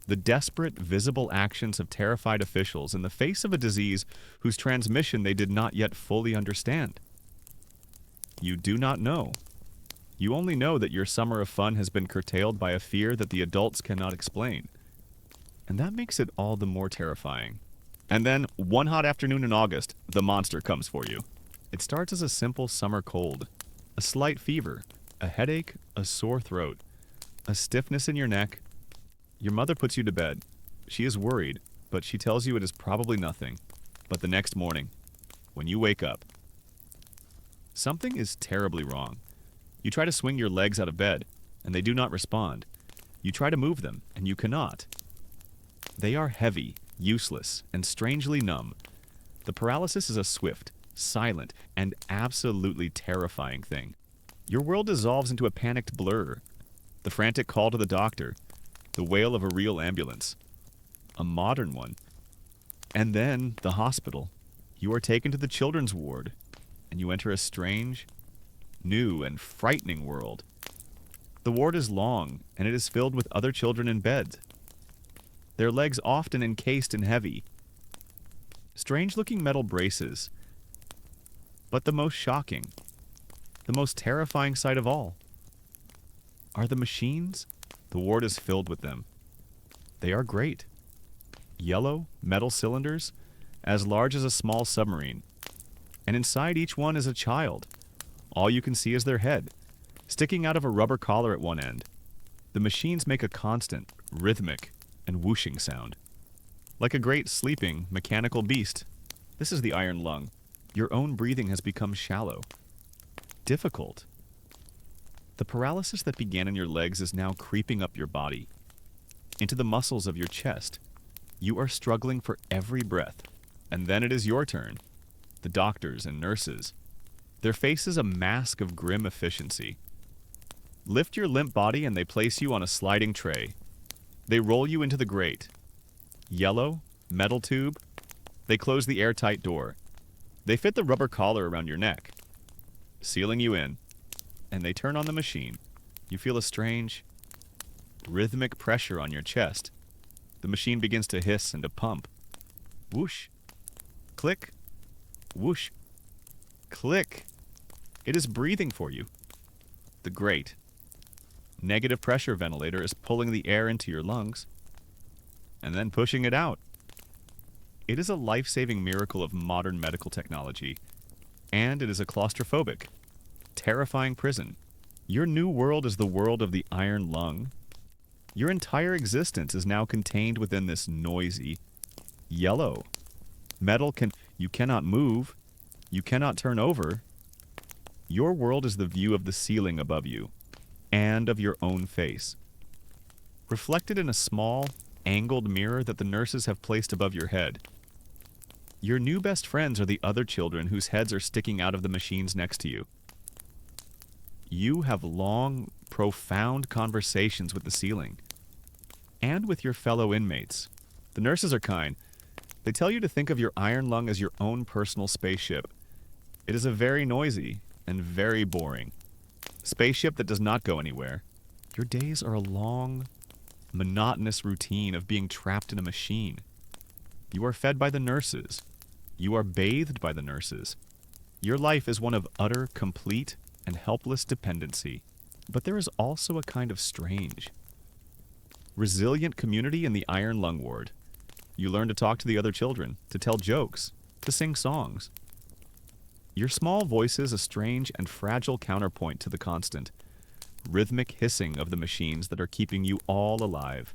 the desperate, visible actions of terrified officials in the face of a disease whose transmission they did not yet fully understand? You do not know. You only know that your summer of fun has been curtailed by a fear that the adults cannot explain. And that makes it all the more terrifying. And then, one hot afternoon in August, the monster comes for you. It starts as a simple summer cold, a slight fever, a headache, a sore throat, a stiffness in your neck. Your mother puts you to bed. She is worried, but she tells you it is probably nothing. But the next morning, when you wake up, something is terribly wrong. You try to swing your legs out of bed, and they do not respond. You try to move them, and you cannot. They are heavy, useless, and strangely numb. The paralysis is a swift, silent, and absolutely terrifying thing. Your world dissolves into a panicked blur. The frantic call to the doctor, the wail of a real ambulance, a modern one. And then the hospital. You are taken to the children's ward, and you enter a strange, new, and frightening world. The ward is long, and it is filled with other children in beds, their legs often encased in heavy, strange-looking metal braces. But the most shocking, the most terrifying sight of all, are the machines. The ward is filled with them. They are great. Yellow, metal cylinders, as large as a small submarine. And inside each one is a child. All you can see is their head, sticking out of a rubber collar at one end. The machines make a constant, rhythmic, and whooshing sound. Like a great sleeping, mechanical beast. This is the iron lung. Your own breathing has become shallow, difficult. The paralysis that began in your legs is now creeping up your body, into the muscles of your chest. You are struggling for every breath. And then it is your turn. The doctors and nurses, their faces a mask of grim efficiency. Lift your limp body and they place you on a sliding tray. They roll you into the grate. Yellow, metal tube. They close the airtight door. They fit the rubber collar around your neck, sealing you in. And they turn on the machine. You feel a strange, rhythmic pressure on your chest. The machine begins to hiss and to pump. Whoosh. Click. Whoosh. Click. It is breathing for you. The grate, negative pressure ventilator is pulling the air into your lungs and then pushing it out. It is a life-saving miracle of modern medical technology, and it is a claustrophobic, terrifying prison. Your new world is the world of the iron lung. Your entire existence is now contained within this noisy, yellow, metal you cannot move, you cannot turn over. Your world is the view of the ceiling above you, and of your own face, reflected in a small, angled mirror that the nurses have placed above your head. Your new best friends are the other children whose heads are sticking out of the machines next to you. You have long, profound conversations with the ceiling, and with your fellow inmates, The nurses are kind. They tell you to think of your iron lung as your own personal spaceship. It is a very noisy and very boring spaceship that does not go anywhere. Your days are a long, monotonous routine of being trapped in a machine. You are fed by the nurses. You are bathed by the nurses. Your life is one of utter, complete, and helpless dependency. But there is also a kind of strange, resilient community in the iron lung ward. You learn to talk to the other children, to tell jokes, to sing songs. Your small voice is a strange and fragile counterpoint to the constant, rhythmic hissing of the machines that are keeping you all alive.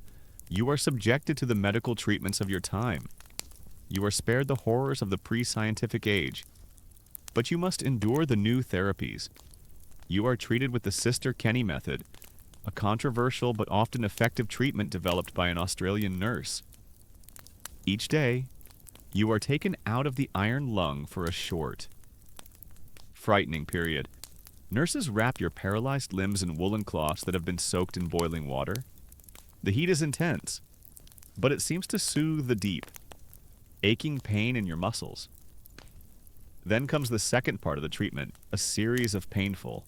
You are subjected to the medical treatments of your time. You are spared the horrors of the pre-scientific age. But you must endure the new therapies. You are treated with the Sister Kenny method, a controversial but often effective treatment developed by an Australian nurse. Each day, you are taken out of the iron lung for a short, frightening period. Nurses wrap your paralyzed limbs in woolen cloths that have been soaked in boiling water. The heat is intense, but it seems to soothe the deep, aching pain in your muscles. Then comes the second part of the treatment, a series of painful,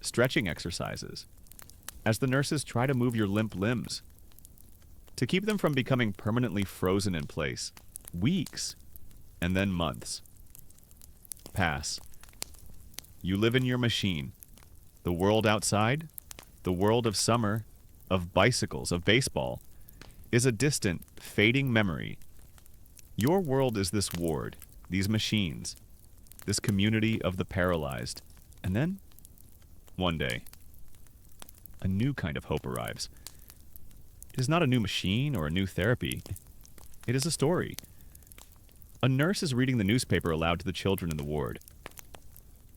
stretching exercises, as the nurses try to move your limp limbs, to keep them from becoming permanently frozen in place. Weeks, and then months pass. You live in your machine. The world outside, the world of summer, of bicycles, of baseball, is a distant, fading memory. Your world is this ward, these machines, this community of the paralyzed. And then, one day, a new kind of hope arrives. It is not a new machine or a new therapy. It is a story. A nurse is reading the newspaper aloud to the children in the ward.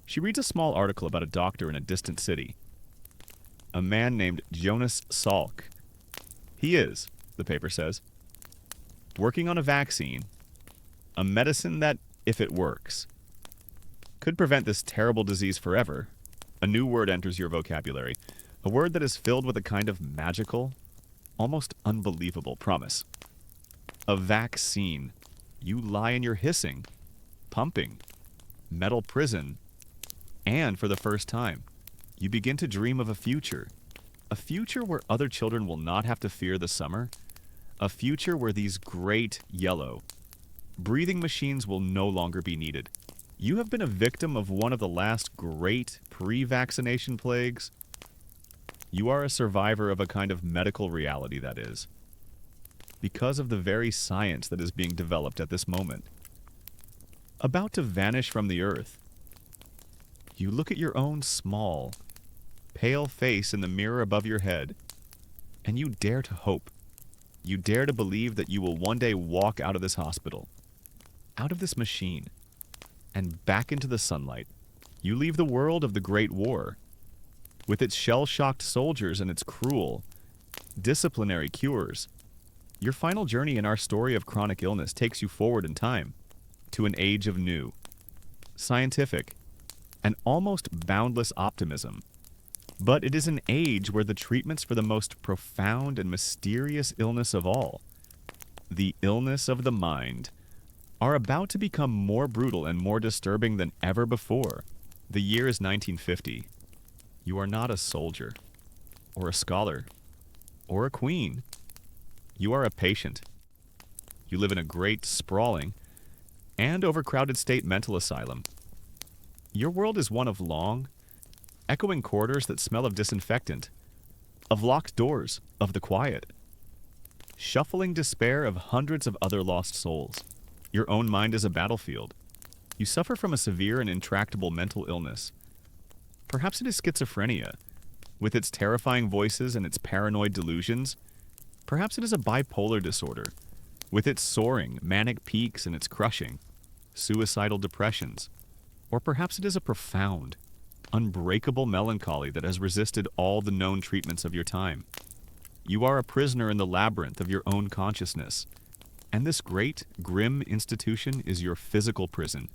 She reads a small article about a doctor in a distant city, a man named Jonas Salk. He is, the paper says, working on a vaccine, a medicine that, if it works, could prevent this terrible disease forever. A new word enters your vocabulary, a word that is filled with a kind of magical, almost unbelievable promise. A vaccine. You lie in your hissing, pumping, metal prison, and for the first time, you begin to dream of a future where other children will not have to fear the summer, a future where these great yellow, breathing machines will no longer be needed. You have been a victim of one of the last great pre-vaccination plagues. You are a survivor of a kind of medical reality, that is, because of the very science that is being developed at this moment. About to vanish from the earth, you look at your own small, pale face in the mirror above your head, and you dare to hope. You dare to believe that you will one day walk out of this hospital, out of this machine, and back into the sunlight. You leave the world of the Great War, with its shell-shocked soldiers and its cruel, disciplinary cures. Your final journey in our story of chronic illness takes you forward in time, to an age of new, scientific, and almost boundless optimism. But it is an age where the treatments for the most profound and mysterious illness of all, the illness of the mind, are about to become more brutal and more disturbing than ever before. The year is 1950. You are not a soldier, or a scholar, or a queen. You are a patient. You live in a great, sprawling, and overcrowded state mental asylum. Your world is one of long, echoing corridors that smell of disinfectant, of locked doors, of the quiet, shuffling despair of hundreds of other lost souls. Your own mind is a battlefield. You suffer from a severe and intractable mental illness. Perhaps it is schizophrenia, with its terrifying voices and its paranoid delusions. Perhaps it is a bipolar disorder, with its soaring, manic peaks and its crushing, suicidal depressions. Or perhaps it is a profound, unbreakable melancholy that has resisted all the known treatments of your time. You are a prisoner in the labyrinth of your own consciousness, and this great, grim institution is your physical prison.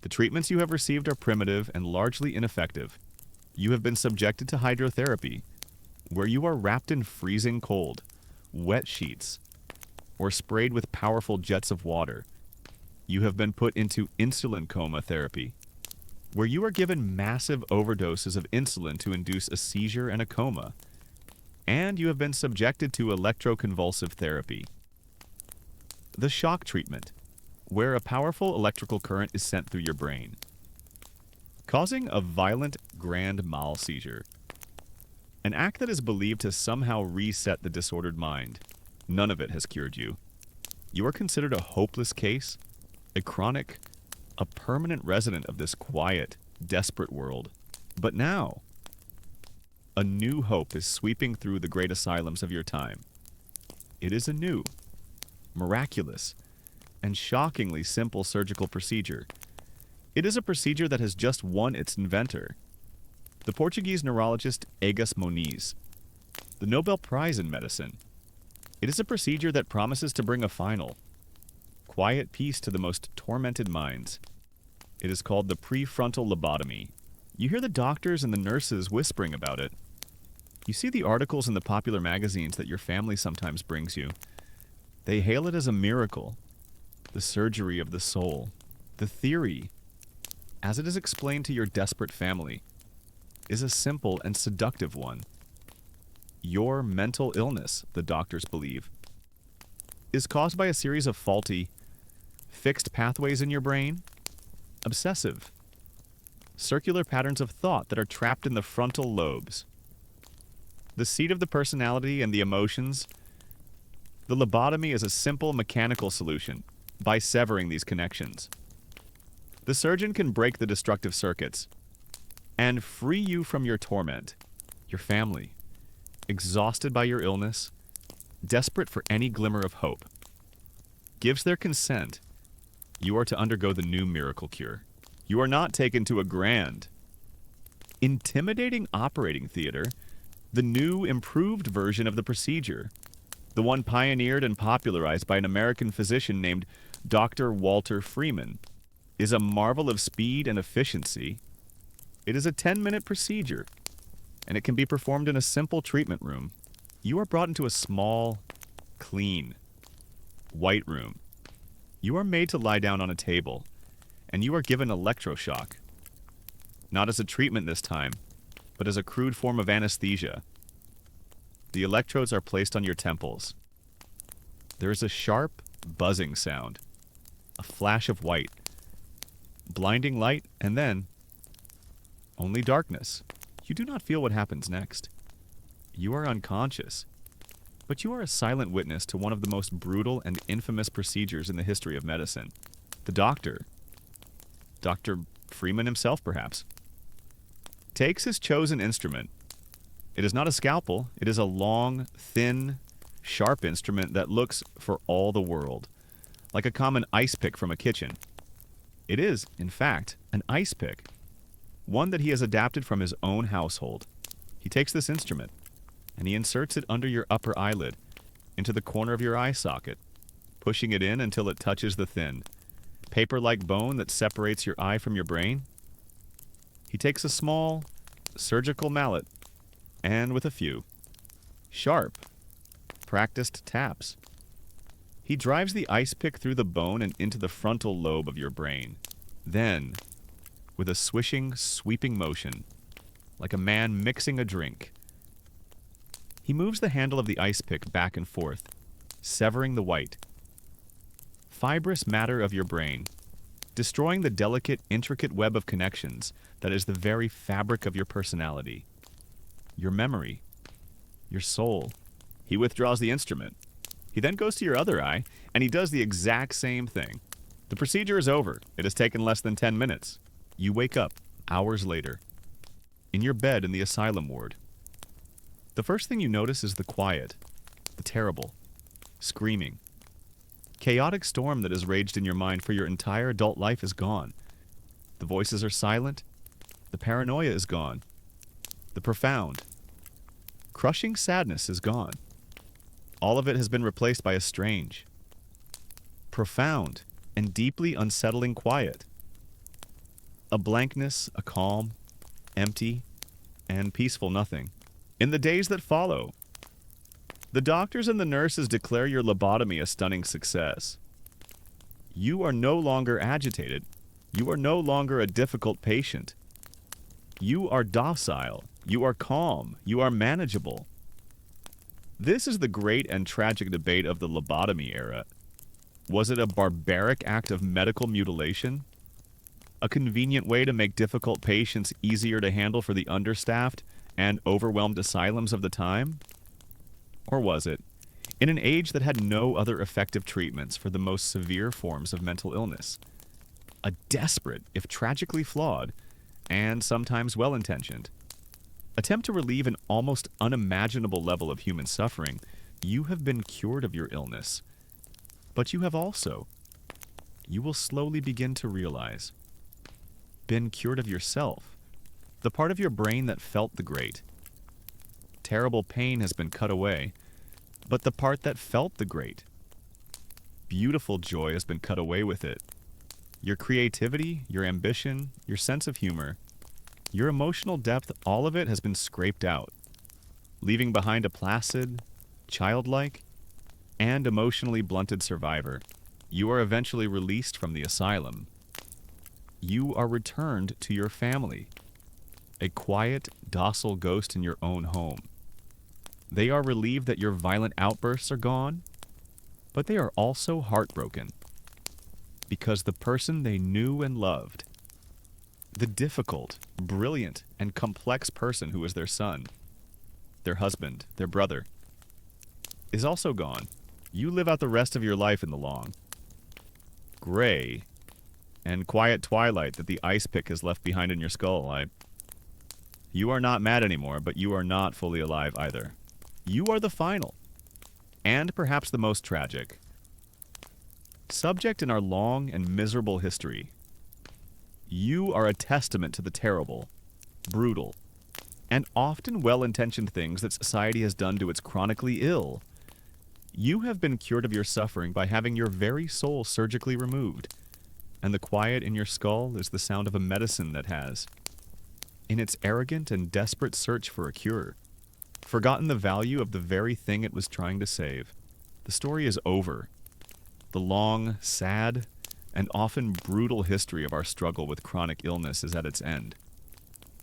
The treatments you have received are primitive and largely ineffective. You have been subjected to hydrotherapy, where you are wrapped in freezing cold, wet sheets, or sprayed with powerful jets of water. You have been put into insulin coma therapy, where you are given massive overdoses of insulin to induce a seizure and a coma. And you have been subjected to electroconvulsive therapy. The shock treatment, where a powerful electrical current is sent through your brain, causing a violent grand mal seizure. An act that is believed to somehow reset the disordered mind. None of it has cured you. You are considered a hopeless case, a chronic, a permanent resident of this quiet, desperate world. But now, a new hope is sweeping through the great asylums of your time. It is a new, miraculous, and shockingly simple surgical procedure. It is a procedure that has just won its inventor, the Portuguese neurologist Egas Moniz, the Nobel Prize in Medicine. It is a procedure that promises to bring a final, quiet peace to the most tormented minds. It is called the prefrontal lobotomy. You hear the doctors and the nurses whispering about it. You see the articles in the popular magazines that your family sometimes brings you. They hail it as a miracle, the surgery of the soul. The theory, as it is explained to your desperate family, is a simple and seductive one. Your mental illness, the doctors believe, is caused by a series of faulty, fixed pathways in your brain, obsessive, circular patterns of thought that are trapped in the frontal lobes, the seat of the personality and the emotions. The lobotomy is a simple mechanical solution by severing these connections. The surgeon can break the destructive circuits and free you from your torment. Your family, exhausted by your illness, desperate for any glimmer of hope, gives their consent. You are to undergo the new miracle cure. You are not taken to a grand, intimidating operating theater, the new, improved version of the procedure, the one pioneered and popularized by an American physician named Dr. Walter Freeman, is a marvel of speed and efficiency. It is a 10-minute procedure, and it can be performed in a simple treatment room. You are brought into a small, clean, white room. You are made to lie down on a table, and you are given electroshock. Not as a treatment this time, but as a crude form of anesthesia. The electrodes are placed on your temples. There is a sharp, buzzing sound, a flash of white, blinding light, and then only darkness. You do not feel what happens next. You are unconscious, but you are a silent witness to one of the most brutal and infamous procedures in the history of medicine. The doctor, Dr. Freeman himself perhaps, takes his chosen instrument. It is not a scalpel, it is a long, thin, sharp instrument that looks for all the world, like a common ice pick from a kitchen. It is, in fact, an ice pick, one that he has adapted from his own household. He takes this instrument, and he inserts it under your upper eyelid, into the corner of your eye socket, pushing it in until it touches the thin, paper-like bone that separates your eye from your brain. He takes a small, surgical mallet, and with a few sharp, practiced taps, he drives the ice pick through the bone and into the frontal lobe of your brain. Then, with a swishing, sweeping motion, like a man mixing a drink, he moves the handle of the ice pick back and forth, severing the white, fibrous matter of your brain, destroying the delicate, intricate web of connections that is the very fabric of your personality, your memory, your soul. He withdraws the instrument. He then goes to your other eye, and he does the exact same thing. The procedure is over. It has taken less than 10 minutes. You wake up, hours later, in your bed in the asylum ward. The first thing you notice is the quiet, the terrible, screaming, chaotic storm that has raged in your mind for your entire adult life is gone. The voices are silent. The paranoia is gone. The profound, crushing sadness is gone. All of it has been replaced by a strange, profound, and deeply unsettling quiet. A blankness, a calm, empty, and peaceful nothing. In the days that follow, The doctors and the nurses declare your lobotomy a stunning success. You are no longer agitated. You are no longer a difficult patient. You are docile. You are calm. You are manageable. This is the great and tragic debate of the lobotomy era. Was it a barbaric act of medical mutilation? A convenient way to make difficult patients easier to handle for the understaffed and overwhelmed asylums of the time? Or was it, in an age that had no other effective treatments for the most severe forms of mental illness, a desperate, if tragically flawed, and sometimes well-intentioned attempt to relieve an almost unimaginable level of human suffering? You have been cured of your illness, but you have also, you will slowly begin to realize, been cured of yourself, the part of your brain that felt the great. Terrible pain has been cut away, but the part that felt the great. Beautiful joy has been cut away with it. Your creativity, your ambition, your sense of humor, your emotional depth, all of it has been scraped out, leaving behind a placid, childlike, and emotionally blunted survivor. You are eventually released from the asylum. You are returned to your family, a quiet, docile ghost in your own home. They are relieved that your violent outbursts are gone, but they are also heartbroken because the person they knew and loved, the difficult, brilliant, and complex person who was their son, their husband, their brother, is also gone. You live out the rest of your life in the long, gray, and quiet twilight that the ice pick has left behind in your skull. You are not mad anymore, but you are not fully alive either. You are the final, and perhaps the most tragic, subject in our long and miserable history. You are a testament to the terrible, brutal, and often well-intentioned things that society has done to its chronically ill. You have been cured of your suffering by having your very soul surgically removed, and the quiet in your skull is the sound of a medicine that has, in its arrogant and desperate search for a cure, forgotten the value of the very thing it was trying to save. The story is over. The long, sad, and often brutal history of our struggle with chronic illness is at its end.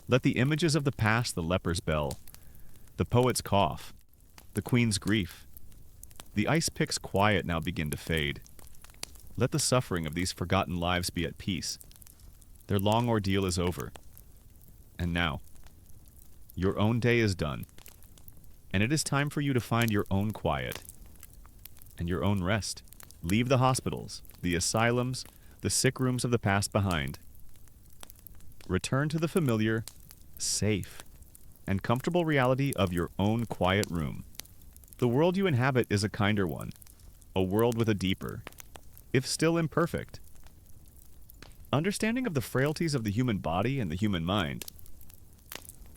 Let the images of the past, the leper's bell, the poet's cough, the queen's grief, the ice pick's quiet now begin to fade. Let the suffering of these forgotten lives be at peace. Their long ordeal is over. And now, your own day is done, and it is time for you to find your own quiet and your own rest. Leave the hospitals, the asylums, the sick rooms of the past behind. Return to the familiar, safe, and comfortable reality of your own quiet room. The world you inhabit is a kinder one, a world with a deeper, if still imperfect, understanding of the frailties of the human body and the human mind.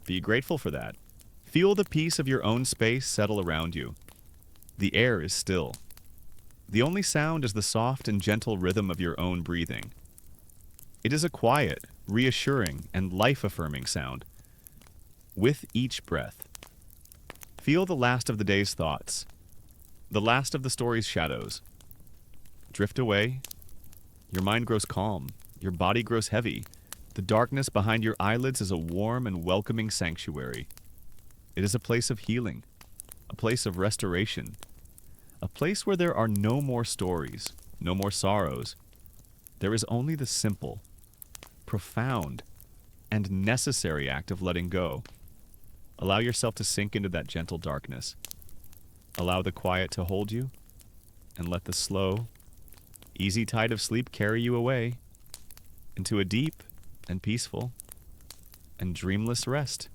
Be grateful for that. Feel the peace of your own space settle around you. The air is still. The only sound is the soft and gentle rhythm of your own breathing. It is a quiet, reassuring, and life-affirming sound. With each breath, feel the last of the day's thoughts, the last of the story's shadows. Drift away. Your mind grows calm. Your body grows heavy. The darkness behind your eyelids is a warm and welcoming sanctuary. It is a place of healing, a place of restoration, a place where there are no more stories, no more sorrows. There is only the simple, profound, and necessary act of letting go. Allow yourself to sink into that gentle darkness. Allow the quiet to hold you, and let the slow, easy tide of sleep carry you away into a deep and peaceful and dreamless rest.